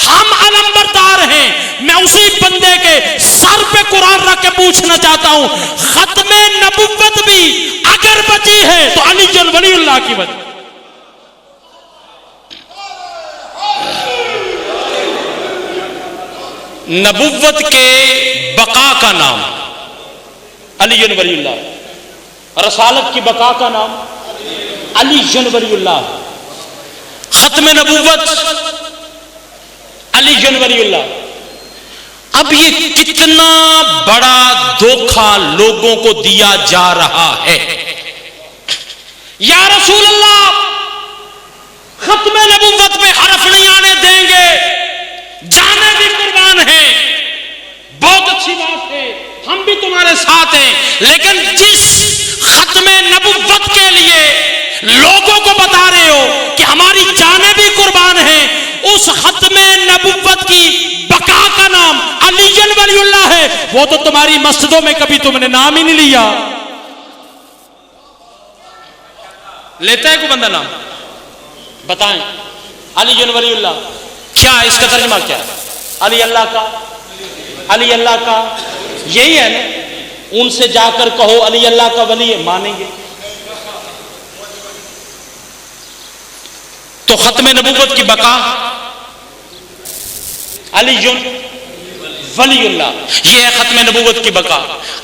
हम अलंबरदार हैं, मैं उसी बंदे के सर पे कुरान रख के पूछना चाहता हूं, खत्मे नबुव्वत भी अगर बची है तो अली वलीउल्लाह की वजह। नबुव्वत के बका का नाम अली वलीउल्लाह, रसालत की बका का नाम अली वलीउल्लाह, खत्म नबुव्वत अली वलीउल्लाह। अब ये कितना बड़ा धोखा लोगों को दिया जा रहा है। या रसूल अल्लाह, खत्म नबुव्वत पे हरफ नहीं आने देंगे, जाने भी कुर्बान है, बहुत अच्छी बात है, हम भी तुम्हारे साथ हैं, लेकिन जिस खत्मे नबुव्वत के लिए लोगों को बता रहे हो कि हमारी जानें भी कुर्बान हैं, उस खत्मे नबुव्वत की बका का नाम अली वलीउल्लाह है, वो तो तुम्हारी मस्जिदों में कभी तुमने नाम ही नहीं लिया। लेता है कोई बंदा नाम? बताएं। अली वलीउल्लाह क्या है, इसका तर्जुमा क्या है? अली अल्लाह का, अली अल्लाह का, यही है ना। उनसे जाकर कहो अली अल्लाह का वली है, मानेंगे? तो खत्मे नबुव्वत की बका अली वलीउल्लाह, ये है खत्मे नबुव्वत की बका।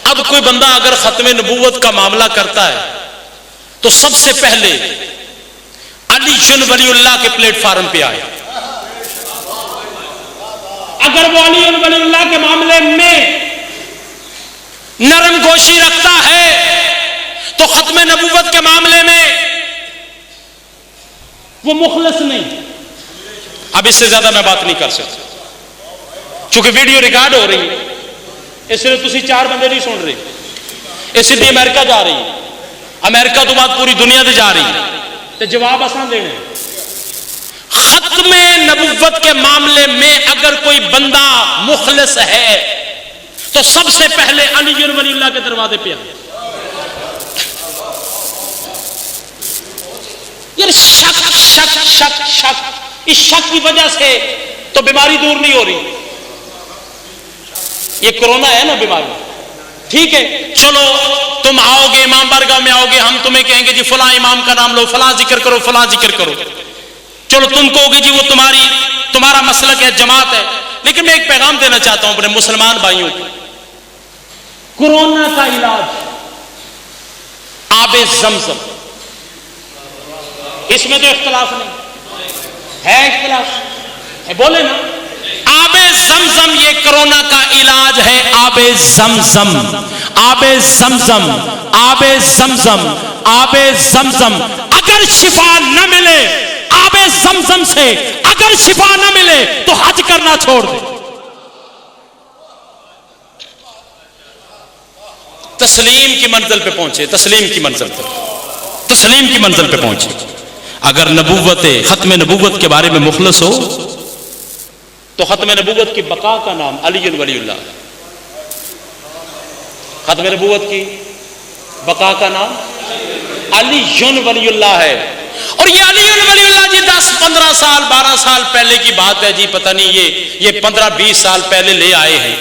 अब कोई बंदा अगर खत्मे नबुव्वत का मामला करता है तो सबसे पहले अली वलीउल्लाह के प्लेटफार्म पे आए। अगर वो अली वलीउल्लाह के मामले में नरम गोशी रखता है तो खत्मे नबुव्वत के मामले में वो मुखलिस नहीं। अब इससे ज्यादा मैं बात नहीं कर सकता, चूंकि वीडियो रिकॉर्ड हो रही है, इसलिए तुसी चार बंदे नहीं सुन रहे। ये सीधी अमेरिका जा रही है, अमेरिका तो बाद पूरी दुनिया से जा रही है, तो जवाब आसान देने। खत्मे नबुव्वत के मामले में अगर कोई बंदा मुखलिस है तो सबसे पहले अली वलीउल्लाह के दरवाजे पे आए। यार शक शक शक शक, इस शक की वजह से तो बीमारी दूर नहीं हो रही। ये कोरोना है ना बीमारी, ठीक है, चलो तुम आओगे इमाम बारगाह में आओगे, हम तुम्हें कहेंगे जी फला इमाम का नाम लो, फला जिक्र करो, फला जिक्र करो। चलो तुम कहोगे जी वो तुम्हारा मसलक है, जमात है, लेकिन मैं एक पैगाम देना चाहता हूं अपने मुसलमान भाइयों को। कोरोना का इलाज आबे ज़मज़म, इसमें तो इख्तिलाफ नहीं है, इख्तिलाफ है, बोले ना। आबे ज़मज़म ये कोरोना का इलाज है। आबे ज़मज़म, आबे ज़मज़म, आबे ज़मज़म, आबे ज़मज़म। अगर शिफा न मिले आबे ज़मज़म से, अगर शिफा न मिले तो हज करना छोड़ दे। तस्लीम की की मंजिल पे पहुंचे, तस्लीम की मंजिल पे, तस्लीम की मंजिल पे पहुंचे। अगर नबूवत, खत्म नबूवत के बारे में मुखलस हो तो खत्म नबूवत की बका का नाम अली वलीउल्लाह, खत्म नबूवत की बका का नाम अली वलीउल्लाह है। और ये अली वलीउल्लाह जी 10-15 साल 12 साल पहले की बात है जी, पता नहीं ये 15-20 साल पहले ले आए हैं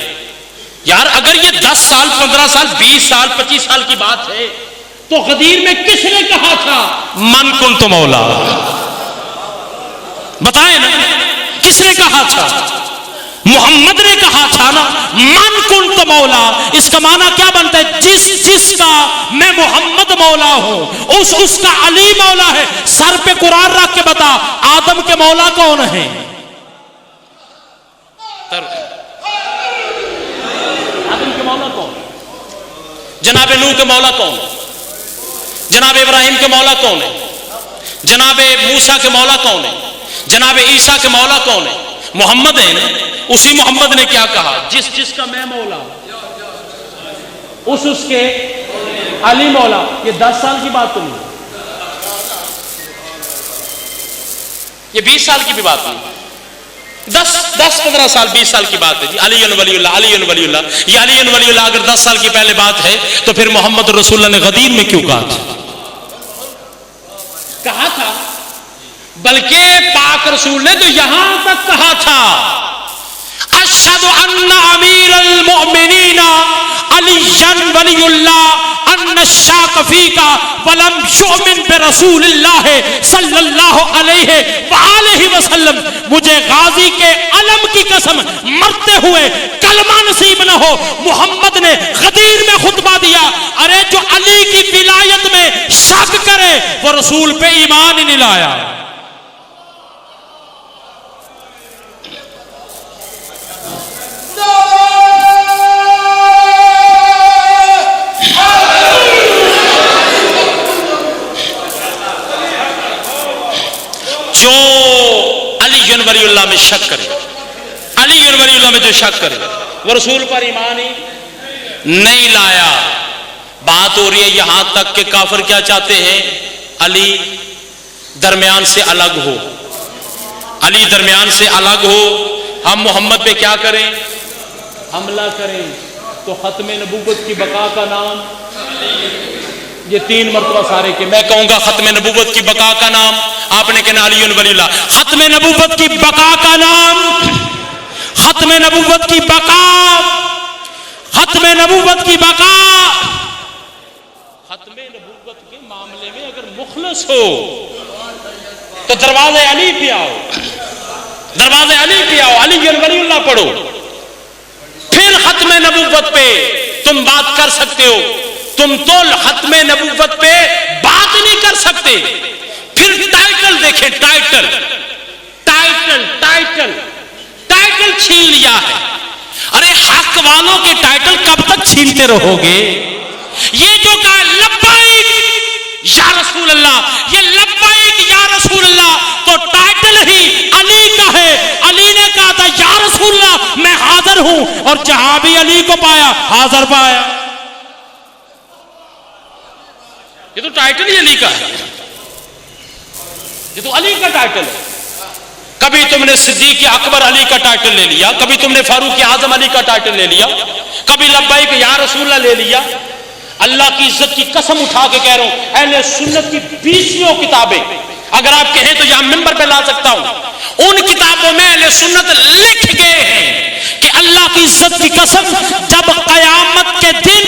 यार। अगर ये 10 साल 15 साल 20 साल 25 साल की बात है तो गदीर में किसने कहा था मन कुन तो मौला? बताए ना, किसने कहा था? मोहम्मद ने कहा था ना, मन कुन तो मौला। इसका माना क्या बनता है? जिसका मैं मोहम्मद मौला हूं उसका अली मौला है। सर पे कुरान रख के बता, आदम के मौला कौन है? आदम के मौला कौन? जनाब नूह के मौला कौन? जनाब इब्राहिम के मौला कौन है? जनाब मूसा के मौला कौन है? जनाब ईसा के मौला कौन है? मोहम्मद है ना। उसी मोहम्मद ने क्या कहा? जिसका मैं मौला उसके अली मौला। ये 10 साल की बात तो नहीं, ये 20 साल की भी बात नहीं, 10-15 साल 20 साल की बात है जी। अली वलीउल्लाह, अली वलीउल्लाह। ये अली वलीउल्लाह अगर 10 साल की पहले बात है तो फिर मोहम्मद रसूलुल्लाह ने गदीर में क्यों कहा था? बल्कि पाक रसूल ने तो यहां तक कहा था, अशहदु अन्ना अमीरुल मुमिनीना अलीयन वलीउल्लाह अन्ना शाकफीका वलम युमिन बिरसूलिल्लाह सल्लल्लाहु अलैहि वसल्लम। मुझे गाजी के अलम की कसम, मरते हुए कलमा नसीब न हो। मोहम्मद ने गदीर में खुतबा दिया, अरे जो अली की विलायत में शक करे वो रसूल पे ईमान ही नहीं लाया। जो अली वलीउल्लाह में शक करे, अली वलीउल्लाह में जो शक करे वो रसूल पर ईमान ही नहीं लाया। बात हो रही है यहां तक कि काफिर क्या चाहते हैं? अली दरमियान से अलग हो, अली दरमियान से अलग हो। हम मोहम्मद पे क्या करें? हमला करें। तो खत्म नबूवत की बका का नाम, ये 3 मरतबा सारे के मैं कहूंगा खत्म नबूवत की बका का नाम, आपने कहना अली वलीउल्लाह। खत्म नबूवत की बका का नाम, खत्म नबूवत की बका, खत्म नबूवत की बका। खत्म नबूवत के मामले में अगर मुखलस हो तो दरवाजे अली पे आओ, दरवाजे अली पे आओ, अली वलीउल्लाह पढ़ो, फिर खत्म नबूवत पे तुम बात कर सकते हो। तुम तो खत्म नबूवत पे बात नहीं कर सकते। फिर टाइटल देखें, टाइटल टाइटल टाइटल टाइटल छीन लिया है। अरे हक वालों के टाइटल कब तक छीनते रहोगे? ये जो कहा लब्बाइक या रसूल अल्लाह, ये लब्बाइक या रसूल अल्लाह तो टाइटल ही अली का है। अली ने कहा था या रसूल अल्लाह मैं हाजिर हूं, और जहां भी अली को पाया हाजिर पाया। ये तो टाइटल ही अली का है, ये तो अली का टाइटल है। कभी तुमने सिद्दीक अकबर अली का टाइटल ले लिया, कभी तुमने फारूक आजम अली का टाइटल ले लिया, कभी लब्बाइक या रसूलल्लाह ले लिया। अल्लाह की इज्जत की कसम उठा के कह रहा हूं, अहले सुन्नत की 20 किताबें अगर आप कहें तो यहां मिंबर पे ला सकता हूं। उन किताबों में अहले सुन्नत लिख गए हैं कि अल्लाह की इज्जत की कसम, जब कयामत के दिन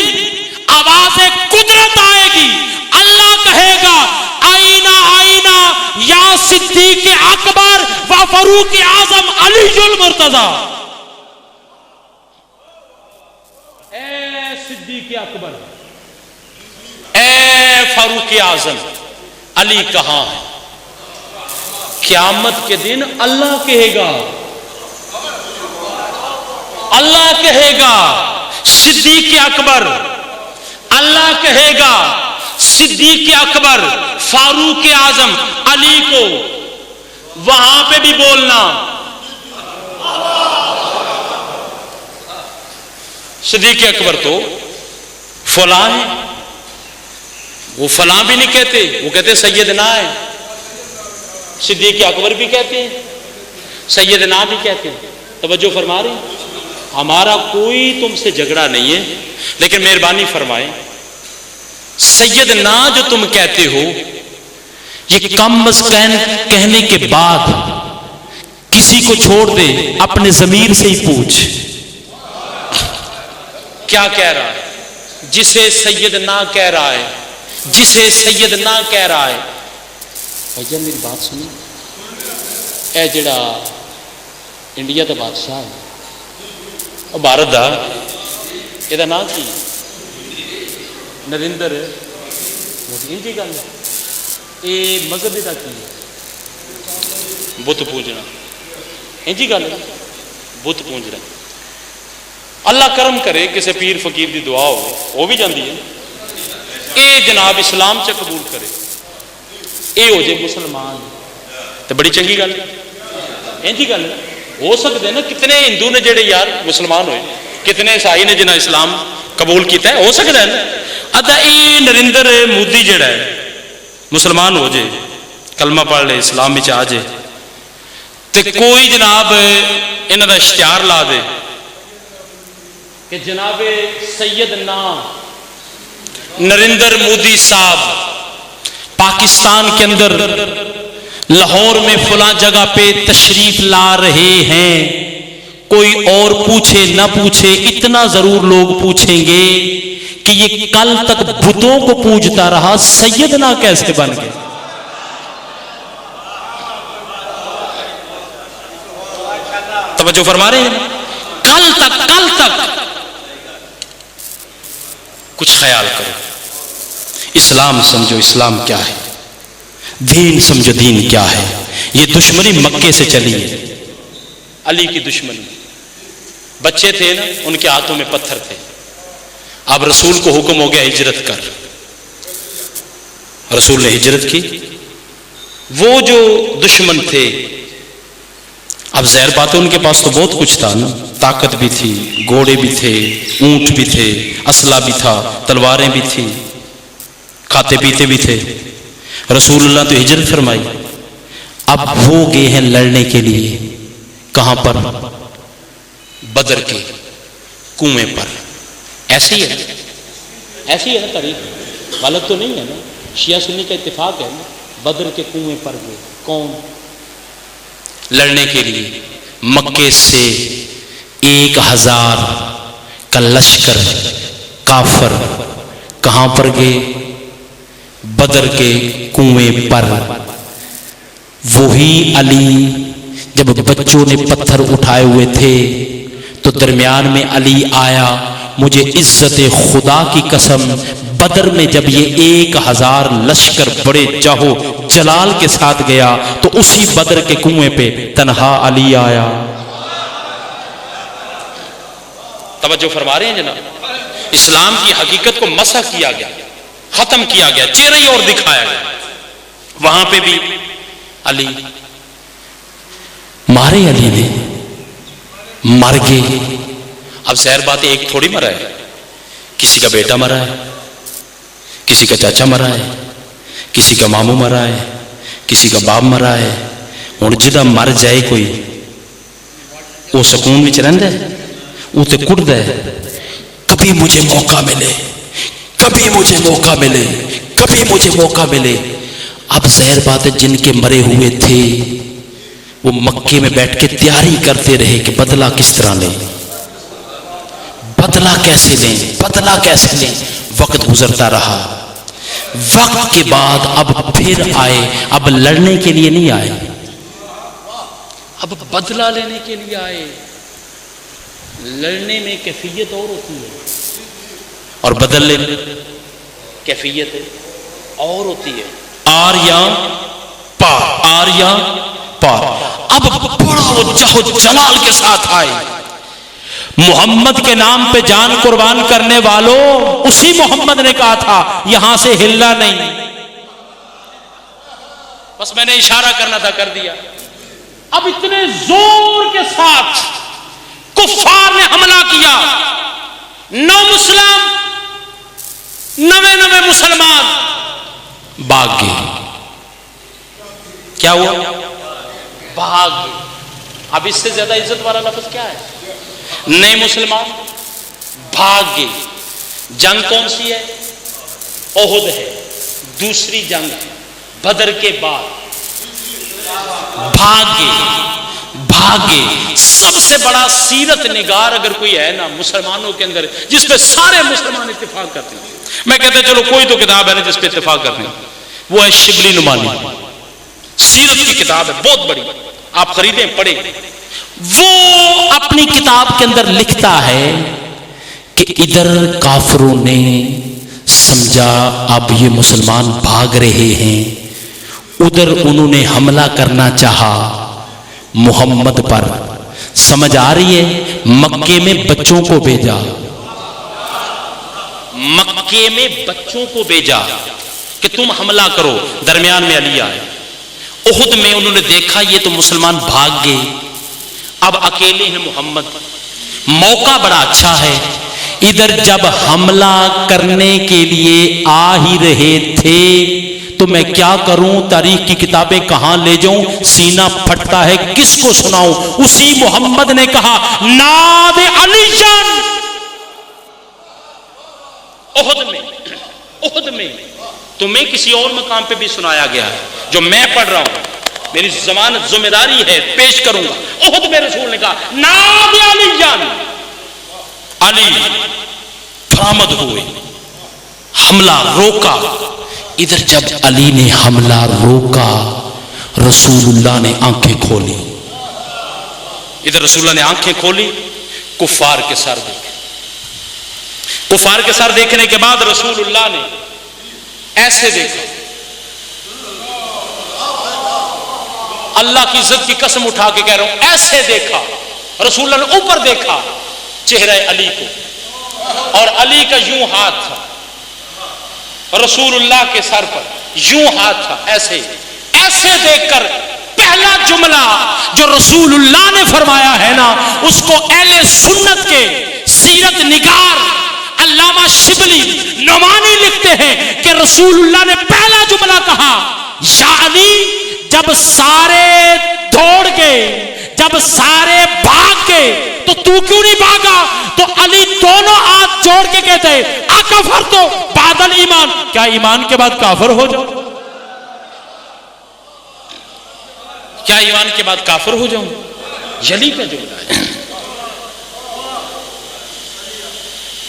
आवाज़े कुदरत आएगी, अल्लाह कहेगा आईना आईना या सिद्दीक अकबर व फारूक आजम अलीजुल मुर्तजा। ए सिद्दीक अकबर, ए फारूक आजम, अली कहां है? क़यामत के दिन अल्लाह कहेगा, अल्लाह कहेगा सिद्दीक अकबर, अल्लाह कहेगा सिद्दीक अकबर फारूक आजम अली को। वहां पे भी बोलना सिद्दीक अकबर तो फलां है, वो फलां भी नहीं कहते, वो कहते सैयदना है। सिद्दीक अकबर भी कहते हैं, सैयदना भी कहते हैं। तवज्जो फरमा रहे हैं। हमारा कोई तुमसे झगड़ा नहीं है, लेकिन मेहरबानी फरमाए, सैयदना जो तुम कहते हो, ये कम अज़ कहने के बाद किसी को छोड़ दे, अपने जमीर से ही पूछ क्या कह रहा है। जिसे सैयदना कह रहा है, जिसे सैयदना कह रहा है, भैया मेरी बात सुनी, ए जड़ा इंडिया का बादशाह है और भारत का, ਇਹਦਾ नाम की नरेंद्र मोदी जी। गल ये मजहब का की है, बुत पूजना, इंजी गल बुत पूजना। अल्लाह करम करे किसी पीर फकीर की दुआ हो, वो भी जाती है। ये जनाब इस्लाम च कबूल करे, ये हो जाए मुसलमान, तो बड़ी चंगी गल। इंजी गल हो सकते ना, कितने हिंदू ने जेडे यार मुसलमान हुए, कितने ईसाई ने जिन्हें इस्लाम कबूल किया है, हो सकता है ना। अदा ये नरेंद्र मोदी जेड़ा है मुसलमान हो जाए, कलमा पढ़ ले, इस्लाम में आ जाए, तो कोई जनाब इन्हों का इश्तिहार ला दे कि जनाब सैयदना नरेंद्र मोदी साहब पाकिस्तान के अंदर लाहौर में फला जगह पे तशरीफ ला रहे हैं। कोई और पूछे ना पूछे, इतना जरूर लोग पूछेंगे कि ये कल तक बुतों को पूजता रहा, सैयदना कैसे बन गए। तवज्जो फरमा रहे हैं। कल तक कुछ ख्याल करो, इस्लाम समझो, इस्लाम क्या है, दीन समझो, दीन क्या है। ये दुश्मनी मक्के से चली है, अली की दुश्मनी। बच्चे थे ना, उनके हाथों में पत्थर थे। अब रसूल को हुक्म हो गया हिजरत कर, रसूल ने हिजरत की। वो जो दुश्मन थे, अब ज़ाहिर बात है उनके पास तो बहुत कुछ था ना, ताकत भी थी, घोड़े भी थे, ऊंट भी थे, असला भी था, तलवारें भी थी, खाते पीते भी थे। रसूलुल्लाह तो हिजरत फरमाई। अब वो गए हैं लड़ने के लिए, कहां पर, बदर के कुएं पर। ऐसे ही है, ऐसी है ना तारीख, गलत तो नहीं है ना, शिया सुन्नी का इत्तेफाक है ना। बदर के कुएं पर गए, कौन, लड़ने के लिए। मक्के से 1000 का लश्कर काफर कहां पर गए, बदर के कुएं पर। वही अली, जब बच्चों ने पत्थर उठाए हुए थे तो दरमियान में अली आया। मुझे इज्जत खुदा की कसम, बदर में जब ये 1000 लश्कर बड़े जाहो जलाल के साथ गया, तो उसी बदर के कुएं पे तन्हा अली आया। तवज्जो फरमा रहे हैं जनाब। इस्लाम की हकीकत को मसा किया गया, खत्म किया गया, चेहरा ही और दिखाया गया। वहां पे भी अली मारे, अली ने मर गए। अब ज़ाहिर बात है, एक थोड़ी मरा है, किसी का बेटा मरा है, किसी का चाचा मरा है, किसी का मामू मरा है, किसी का बाप मरा है। हुण जिदा मर जाए कोई, वो सुकून विच रहिंदा है, वो तो कुटदा है, कभी मुझे मौका मिले, कभी मुझे मौका मिले, कभी मुझे मौका मिले। अब ज़ाहिर बात है, जिनके मरे हुए थे वो मक्के में बैठ के तैयारी करते रहे कि बदला किस तरह लें, बदला कैसे लें, बदला कैसे लें। वक्त गुजरता रहा, वक्त के बाद अब फिर आए। अब लड़ने के लिए नहीं आए, अब बदला लेने के लिए आए। लड़ने में कैफियत और होती है और बदलने में कैफियत और होती है। आर या पार, आर या पार। अब बड़ा वो जहो जलाल के साथ आए। मोहम्मद के नाम पे जान कुर्बान करने वालों, उसी मोहम्मद ने कहा था यहां से हिलना नहीं। बस मैंने इशारा करना था, कर दिया। अब इतने जोर के साथ कुफ्फार ने हमला किया। नौ मुसलमान, नवे मुसलमान भाग गए। क्या हुआ? भाग गए। अब इससे ज्यादा इज्जत वाला लफ्ज क्या है? नए मुसलमान भाग गए। जंग कौन सी है? ओहुद है, दूसरी जंग बदर के बाद। भाग गए। सबसे बड़ा सीरत निगार अगर कोई है ना मुसलमानों के अंदर, जिसपे सारे मुसलमान इत्तेफाक करते हैं, मैं कहता चलो कोई तो किताब है ना जिसपे इत्तेफाक करते हैं, वो है शिबली नुमानी। सीरत की किताब है, बहुत बड़ी, आप खरीदें पढ़ें। वो अपनी किताब के अंदर लिखता है कि इधर काफिरों ने समझा अब ये मुसलमान भाग रहे हैं, उधर उन्होंने हमला करना चाहा मोहम्मद पर। समझ आ रही है? मक्के में बच्चों को भेजा, मक्के में बच्चों को भेजा कि तुम हमला करो। दरमियान में अली आए। उहुद में उन्होंने देखा ये तो मुसलमान भाग गए, अब अकेले हैं मोहम्मद, मौका बड़ा अच्छा है। इधर जब हमला करने के लिए आ ही रहे थे तो मैं क्या करूं, तारीख की किताबें कहां ले जाऊं, सीना फटता है, किसको सुनाऊं। उसी मोहम्मद ने कहा नादे अलीजान। उहुद में तुम्हें किसी और मकाम पे भी सुनाया गया है, जो मैं पढ़ रहा हूं, मेरी जमानत जिम्मेदारी है, पेश करूंगा। उहुद में रसूल ने कहा नादे अलीजान। अली बरामद हुए, हमला रोका। इधर जब अली ने हमला रोका, रसूलुल्लाह ने आंखें खोली। इधर रसूलुल्लाह ने आंखें खोली, कुफार के सर देखे। कुफार के सर देखने के बाद रसूलुल्लाह ने ऐसे देखा, अल्लाह की इज्जत की कसम उठा के कह रहा हूं, ऐसे देखा। रसूलुल्लाह ने ऊपर देखा चेहरे अली को, और अली का यूं हाथ था रसूलुल्लाह के सर पर, यूं हाथ था, ऐसे ऐसे देखकर पहला जुमला जो रसूलुल्लाह ने फरमाया है ना, उसको अहले सुन्नत के सीरत निगार अल्लामा शिबली नुमानी लिखते हैं कि रसूलुल्लाह ने पहला जुमला कहा, या अली, जब सारे दौड़ गए, जब सारे भाग गए तो तू क्यों नहीं भागा? तो अली दोनों हाथ जोड़ के कहते हैं अकफर तो बादल ईमान, क्या ईमान के बाद काफिर हो जाऊं? क्या ईमान के बाद काफिर हो जाऊं? यली का जुमला है।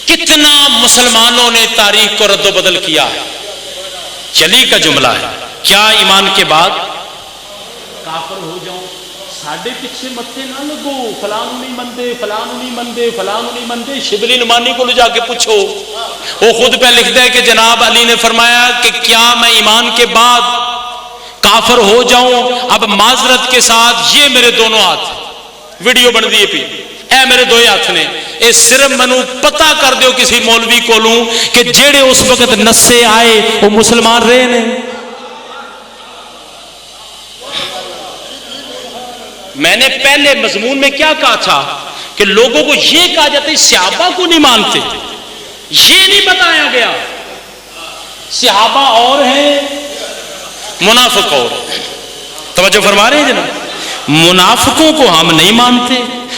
कितना मुसलमानों ने तारीख को रद्दो बदल किया है, यली का जुमला है। क्या ईमान के बाद काफिर हो जाऊं? साढ़े पीछे मत्थे ना लगो, फलानू नहीं मनते, फलानू नहीं मनते, फलानू नहीं मनते। शिबली नुमानी को ले जाके पूछो, वो खुद पे लिखता है कि जनाब अली ने फरमाया कि क्या मैं ईमान के बाद काफिर हो जाऊं? अब माजरत के साथ ये मेरे दोनों हाथ वीडियो बन दिए पी, ए मेरे दो हाथ ने, ए सिर्फ मैनू पता कर दो किसी मौलवी कोलू कि जेड़े उस वक्त नस्से आए वो मुसलमान रहे ने। मैंने पहले मजमून में क्या कहा था कि लोगों को यह कहा जाता है सहाबा को नहीं मानते, ये नहीं बताया गया सहाबा और हैं, मुनाफिक और। तवज्जो फरमा रहे हैं जनाब? मुनाफिकों को हम नहीं मानते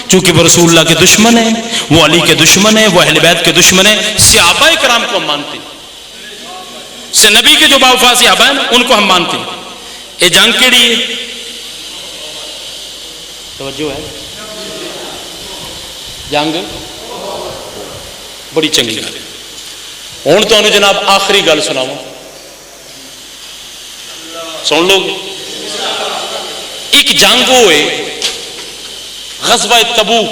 क्योंकि वो रसूलुल्लाह के दुश्मन है, वो अली के दुश्मन है, वो अहले बैत के दुश्मन है। सहाबाए कराम को हम मानते हैं, से नबी के जो बावफा सहाबा है उनको हम मानते हैं। ये जंग केड़ी है? तवज्जो है? जंग बड़ी चंगी गल है। हुण तुहानू जनाब आखिरी गल सुनावां, सुन लो। एक जंग होए गज़वा तबूक।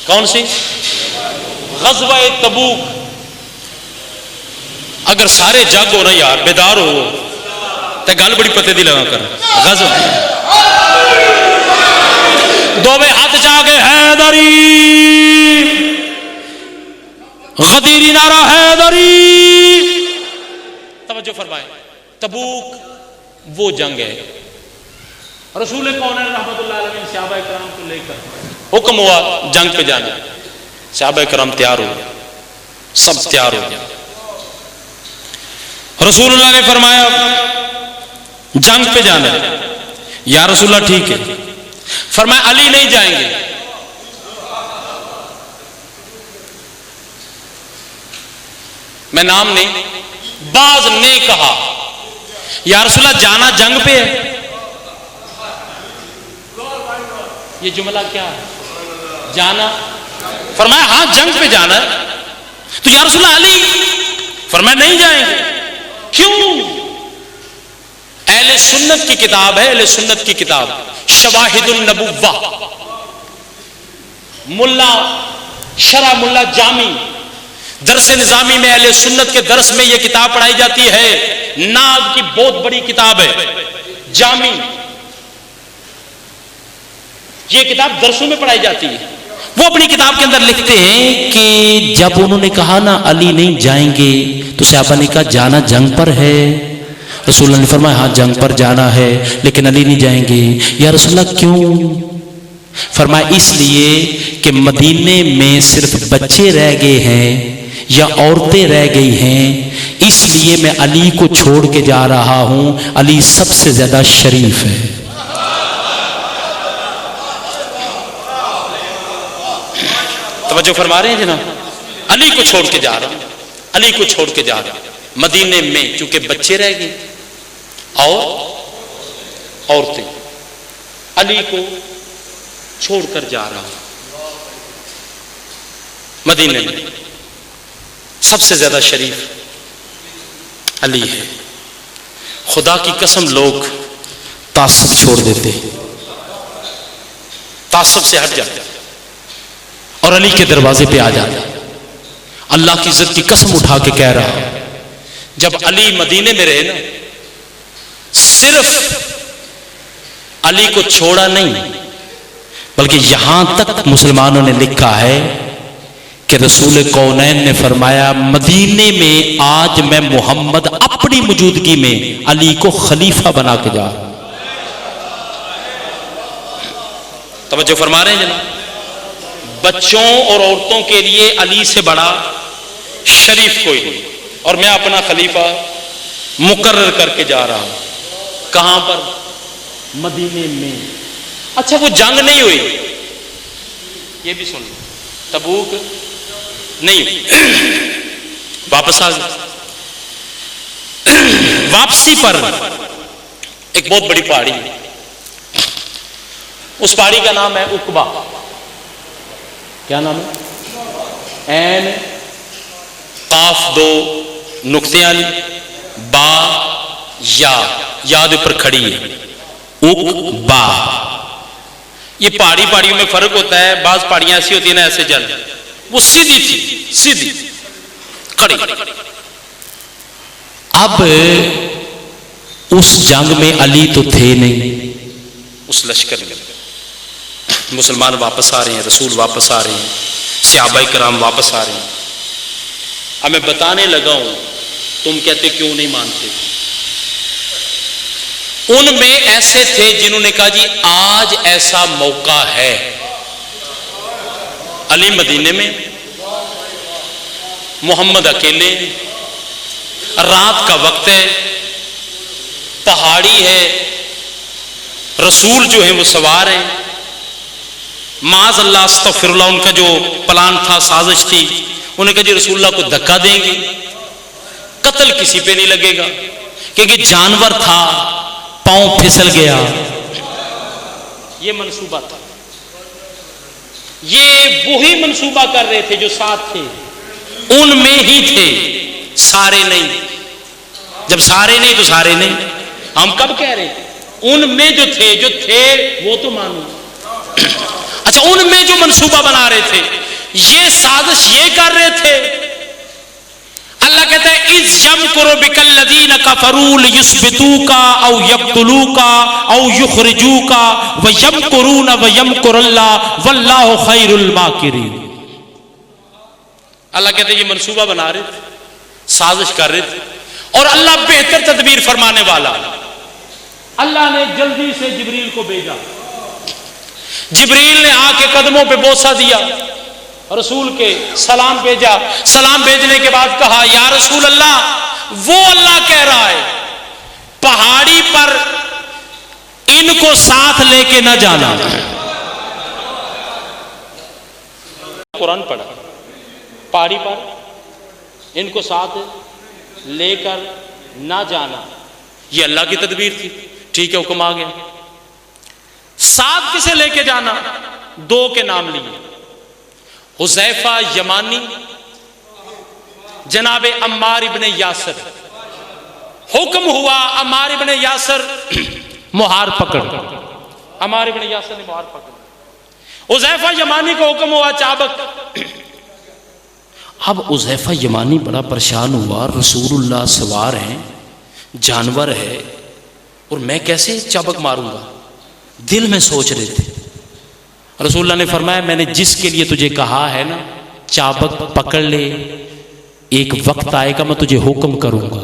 कौन सी? गज़वा तबूक। अगर सारे जग हो ना यार, बेदार हो तो गल बड़ी पते दी लगा कर। गज़वा दोवे हाथ जाके हैदरी, गदीरी नारा हैदरी। तवज्जो फरमाए, तबूक वो जंग है, रसूल कौनैन रहमतुल्लाह अलैहि सहाबाए किराम को लेकर हुक्म हुआ जंग पे जाना। सहाबाए किराम तैयार हो गए, सब तैयार हो गया। रसूलुल्लाह ने फरमाया जंग पे जाना है। या रसूलुल्लाह ठीक है। फरमाया अली नहीं जाएंगे। मैं नाम नहीं, बाज ने कहा या रसूलुल्लाह जाना जंग पे है। ये जुमला क्या है? जाना। फरमाया हाँ जंग पे जाना है। तो या रसूलुल्लाह अली? फरमाया नहीं जाएंगे। क्यों? अहले सुन्नत की किताब है, अहले सुन्नत की किताब शवाहिदुन नबुव्वा, मुल्ला शरा मुल्ला जामी दरस निजामी में अहले सुन्नत के दरस में यह किताब पढ़ाई जाती है। नाब की बहुत बड़ी किताब है जामी। यह किताब दरसों में पढ़ाई जाती है। वो अपनी किताब के अंदर लिखते हैं कि जब उन्होंने कहा ना अली नहीं जाएंगे, तो सहाबा ने कहा जाना जंग पर है। रसूलुल्लाह ने फरमाया हाँ जंग पर जाना है, लेकिन अली नहीं जाएंगे। या रसूलुल्लाह क्यों? फरमाया इसलिए कि मदीने में सिर्फ बच्चे रह गए हैं या औरतें रह गई हैं, इसलिए मैं अली को छोड़ के जा रहा हूं। अली सबसे ज्यादा शरीफ है। तवज्जो फरमा रहे हैं जनाब? अली को छोड़ के जा रहा हूं, अली को छोड़ के जा रहा हूं। मदीने में चूंकि बच्चे रह गए और औरतें, अली को छोड़कर जा रहा हूं। मदीने में सबसे ज्यादा शरीफ अली है। खुदा की कसम लोग तासुब छोड़ देते, तासुब से हट जाते और अली के दरवाजे पे आ जाते। अल्लाह की इज्जत की कसम उठा के कह रहा, जब अली मदीने में रहे ना, सिर्फ अली को छोड़ा नहीं, बल्कि यहां तक मुसलमानों ने लिखा है कि रसूल कौनैन ने फरमाया मदीने में आज मैं मोहम्मद अपनी मौजूदगी में अली को खलीफा बना के जा रहा हूं। तवज्जो फरमा रहे हैं जनाब? बच्चों और औरतों के लिए अली से बड़ा शरीफ कोई नहीं। और मैं अपना खलीफा मुकर्रर करके जा रहा हूं। कहां पर? मदीने में। अच्छा वो जंग नहीं हुई, ये भी सुन लो, तबूक नहीं हुई, वापस आ गए। वापसी पर एक बहुत बड़ी पहाड़ी है, उस पहाड़ी का नाम है उकबा। क्या नाम है? एन काफ दो नुक्ते वाली बा या याद ऊपर खड़ी है उकबा। ये पहाड़ी पहाड़ियों में फर्क होता है। बाज पहाड़ियां ऐसी होती है ना, ऐसे जल, वो सीधी थी, सीधी खड़ी। अब उस जंग में अली तो थे नहीं, उस लश्कर में मुसलमान वापस आ रहे हैं, रसूल वापस आ रहे हैं, सहाबाए किराम वापस आ रहे हैं। अब मैं बताने लगा हूं, तुम कहते क्यों नहीं मानते? उनमें ऐसे थे जिन्होंने कहा जी आज ऐसा मौका है। अली मदीने में, मोहम्मद अकेले, रात का वक्त है, पहाड़ी है, रसूल जो है वो सवार हैं। माज अल्लाह अस्तगफिरुल्लाह, उनका जो प्लान था, साजिश थी, उन्हें कहा जी रसूलुल्लाह को धक्का देंगे, कत्ल किसी पे नहीं लगेगा, क्योंकि जानवर था, पांव फिसल गया। ये मंसूबा था। ये वही मंसूबा कर रहे थे जो साथ थे, उनमें ही थे, सारे नहीं। जब सारे नहीं तो सारे नहीं, हम कब कह रहे थे? उनमें जो थे वो तो मानो। अच्छा, उनमें जो मंसूबा बना रहे थे, ये साजिश ये कर रहे थे। अल्लाह कहता है इज यमकुरु बिकल्लज़ीना कफरू लियुस्बितूका औ यक़्तुलूका औ युख़रिजूका व यमकुरून व यमकुरुल्लाह वल्लाहु खैरुल माकिरीन। अल्लाह कहते हैं ये मंसूबा बना रहे थे, साजिश कर रहे थे, और अल्लाह बेहतर तदबीर फरमाने वाला। अल्लाह ने जल्दी से जिब्रील को भेजा। जिब्रील ने आके कदमों पे बोसा दिया, रसूल के सलाम भेजा। सलाम भेजने के बाद कहा या रसूल अल्लाह वो अल्लाह कह रहा है पहाड़ी पर इनको साथ लेके ना जाना। कुरान पढ़ा, पहाड़ी पर इनको साथ लेकर ना जाना, ये अल्लाह की तदबीर थी। ठीक है, हुक्म आ गया। साथ किसे लेके जाना? दो के नाम लिए, हुज़ैफा यमानी, जनाब अम्मार इब्ने यासर। हुक्म हुआ अम्मार इब्ने यासर मुहार पकड़, अम्मार इब्ने यासर ने मुहार पकड़। हुज़ैफा यमानी को हुक्म हुआ चाबक। अब हुज़ैफा यमानी बड़ा परेशान हुआ, रसूलुल्लाह सवार हैं, जानवर है, और मैं कैसे चाबक मारूंगा? दिल में सोच रहे थे। रसूलुल्लाह ने फरमाया मैंने जिसके लिए तुझे कहा है ना चाबक पकड़ ले, एक वक्त आएगा मैं तुझे हुक्म करूंगा,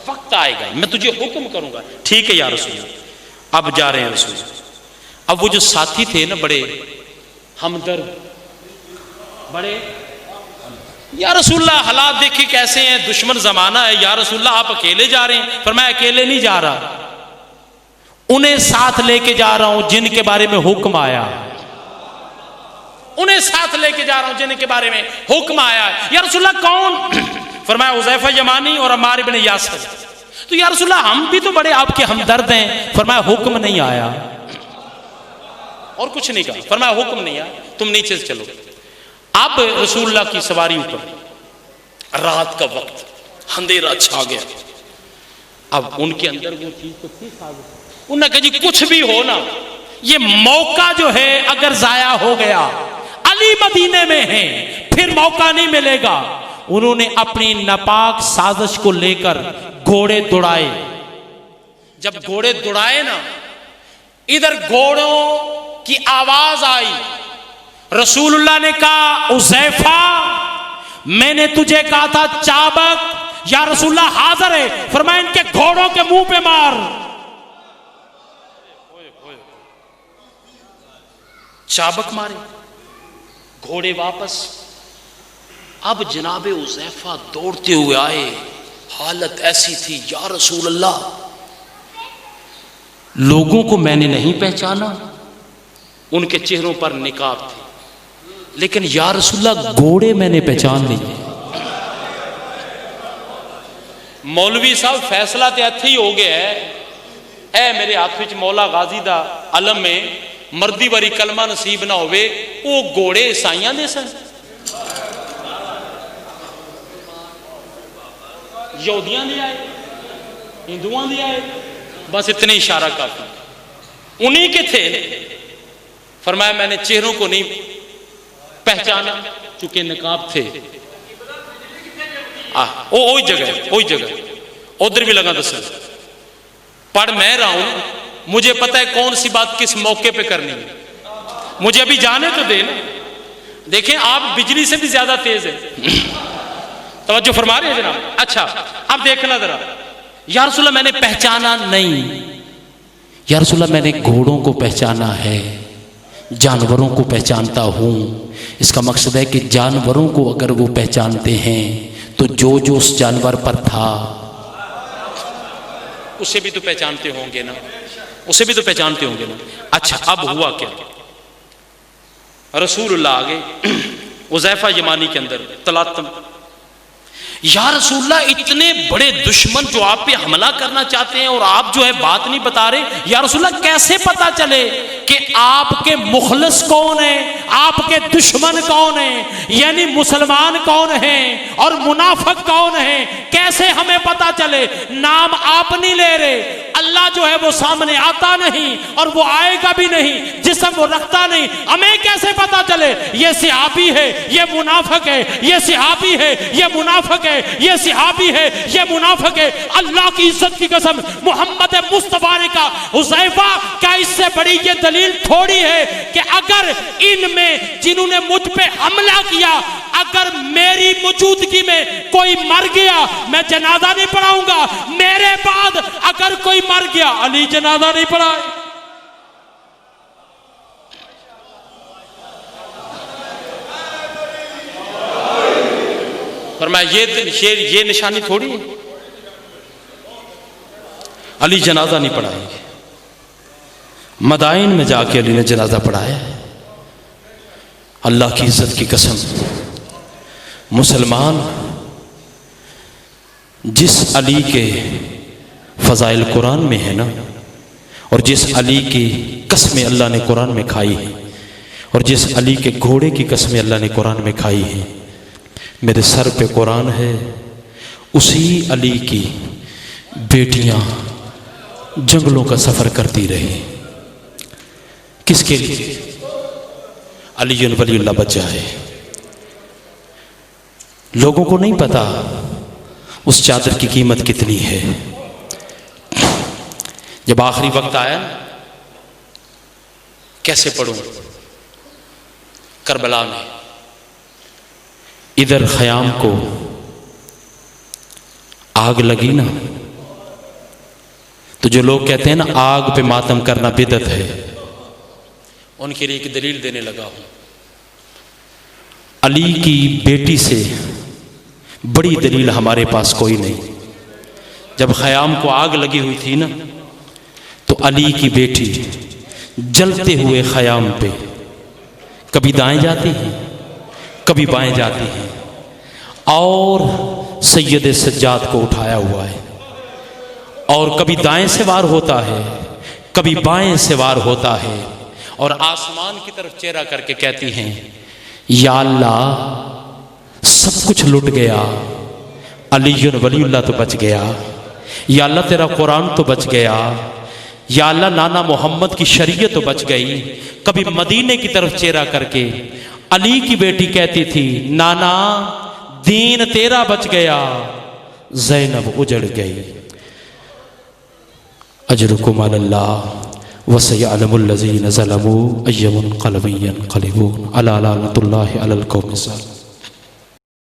वक्त आएगा मैं तुझे हुक्म करूंगा। ठीक है या रसूल। अब जा रहे हैं रसूल। अब वो जो साथी थे ना बड़े हमदर्द, बड़े, या रसूलुल्लाह हालात देखिए कैसे हैं, दुश्मन जमाना है, या रसूलुल्लाह आप अकेले जा रहे हैं? फरमाया अकेले नहीं जा रहा, उन्हें साथ लेके जा रहा हूं जिनके बारे में हुक्म आया, उन्हें साथ लेके जा रहा हूं जिनके बारे में हुक्म आया। या रसूलुल्लाह कौन? फरमाया हुज़ैफा यमानी और अम्मार इब्ने यासर। तो या रसूलुल्लाह हम भी तो बड़े आपके हमदर्द हैं। फरमाया हुक्म नहीं आया, और कुछ नहीं कहा। फरमाया हुक्म नहीं आया, तुम नीचे से चलो। अब रसूलुल्लाह की सवारी ऊपर, रात का वक्त, अंधेरा छा गया। अब उनके अंदर वो चीज तो थी साजिश। उन्होंने कहा जी कुछ भी हो ना, ये मौका जो है अगर जाया हो गया, अली मदीने में है, फिर मौका नहीं मिलेगा। उन्होंने अपनी नापाक साजिश को लेकर घोड़े दौड़ाए। जब घोड़े दौड़ाए ना, इधर घोड़ों की आवाज आई। रसूलुल्लाह ने कहा हुज़ैफा मैंने तुझे कहा था चाबक, या रसूलुल्लाह हाजिर है। फरमाया इनके घोड़ों के मुंह पे मार। चाबक मारे, घोड़े वापस। अब जनाबे हुज़ैफा दौड़ते हुए आए, हालत ऐसी थी या रसूलुल्लाह लोगों को मैंने नहीं पहचाना, उनके चेहरों पर निकाब थे, लेकिन या रसूलुल्लाह घोड़े मैंने पहचान लिए। मौलवी साहब फैसला तो इत्थे ही हो गया है, ए मेरे हाथ में मौला गाजी दा अलम में मर्दी वारी कलमा नसीब ना होवे, वो घोड़े ईसाइयां दे सन, यहूदियां दे आए, हिंदुआं दे आए, बस इतने इशारा काफी। उन्हीं के थे। फरमाया मैंने चेहरों को नहीं पहचाना चूंकि नकाब थे। वही जगह उधर भी लगा दस पढ़ मैं रहा हूं, मुझे पता है कौन सी बात किस मौके पे करनी है, मुझे अभी जाने तो देना। देखें आप बिजली से भी ज्यादा तेज है। तवज्जो फरमा रहे हैं जनाब? अच्छा अब देखना जरा। या रसूलुल्लाह मैंने पहचाना नहीं, या रसूलुल्लाह मैंने घोड़ों को पहचाना है, जानवरों को पहचानता हूं। इसका मकसद है कि जानवरों को अगर वो पहचानते हैं तो जो जो उस जानवर पर था उसे भी तो पहचानते होंगे ना, उसे भी तो पहचानते होंगे ना। अच्छा अब हुआ क्या? रसूलुल्लाह आ गए हुज़ैफा यमानी के अंदर तलातम। या रसूलुल्लाह इतने बड़े दुश्मन जो आप पे हमला करना चाहते हैं और आप जो है बात नहीं बता रहे। या रसूलुल्लाह कैसे पता चले कि आपके मुखलिस कौन है, आपके दुश्मन कौन है, यानी मुसलमान कौन है और मुनाफिक कौन है, कैसे हमें पता चले? नाम आप नहीं ले रहे, अल्लाह जो है वो सामने आता नहीं और वो आएगा भी नहीं, जिसम वो रखता नहीं, हमें कैसे पता चले ये सहाबी है, ये मुनाफिक है, ये सहाबी है, ये मुनाफिक है, ये सहाबी है, ये मुनाफिक है? अल्लाह की इज्जत की कसम, मोहम्मद मुस्तफा ने कहा हुज़ैफा क्या इससे बड़ी ये दलील थोड़ी है कि अगर इनमें जिन्होंने मुझ पे हमला किया अगर मेरी मौजूदगी में कोई मर गया मैं जनाजा नहीं पढ़ाऊंगा, मेरे बाद अगर कोई मर गया अली जनाजा नहीं पढ़ाए। फरमाया ये निशानी थोड़ी है। अली जनाजा नहीं पढ़ाएंगे, मदाइन में जाके अली ने जनाजा पढ़ाया। अल्लाह की इज्जत की कसम, मुसलमान जिस अली के फ़ज़ाइल कुरान में है ना, और जिस अली की कसमें अल्लाह ने कुरान में खाई है, और जिस अली के घोड़े की कसमें अल्लाह ने कुरान में खाई है, मेरे सर पे कुरान है, उसी अली की बेटियां जंगलों का सफ़र करती रही। किसके लिए? अली वलीउल्लाह बच जाए। लोगों को नहीं पता उस चादर की कीमत कितनी है। जब आखिरी वक्त आया, कैसे पढ़ूं? करबला में इधर ख़याम को आग लगी ना, तो जो लोग कहते हैं ना आग पे मातम करना बिदअत है, उनके लिए एक दलील देने लगा हूं। अली की बेटी से बड़ी दलील हमारे पास कोई नहीं। जब ख़याम को आग लगी हुई थी ना, तो अली की बेटी जलते हुए ख़याम पे कभी दाएं जाती हैं, कभी बाएं जाती हैं, और सैयद सज्जाद को उठाया हुआ है, और कभी दाएं से वार होता है, कभी बाएं से वार होता है, और आसमान की तरफ चेहरा करके कहती हैं, या अल्लाह सब कुछ लुट गया, अली वलीउल्लाह तो बच गया, या अल्लाह तेरा कुरान तो बच गया, या अल्लाह नाना मोहम्मद की शरीयत तो बच गई। कभी मदीने की तरफ चेहरा करके अली की बेटी कहती थी, नाना दीन तेरा बच गया, ज़ैनब उजड़ गई। अजरुकुम अलल्लाह व सयअलमुल लज़ीना ज़लमू अय्युमुल क़लबी यन्क़लिबून अला लानतुल्लाहि अलल क़ौमिज़ ज़ालिमीन।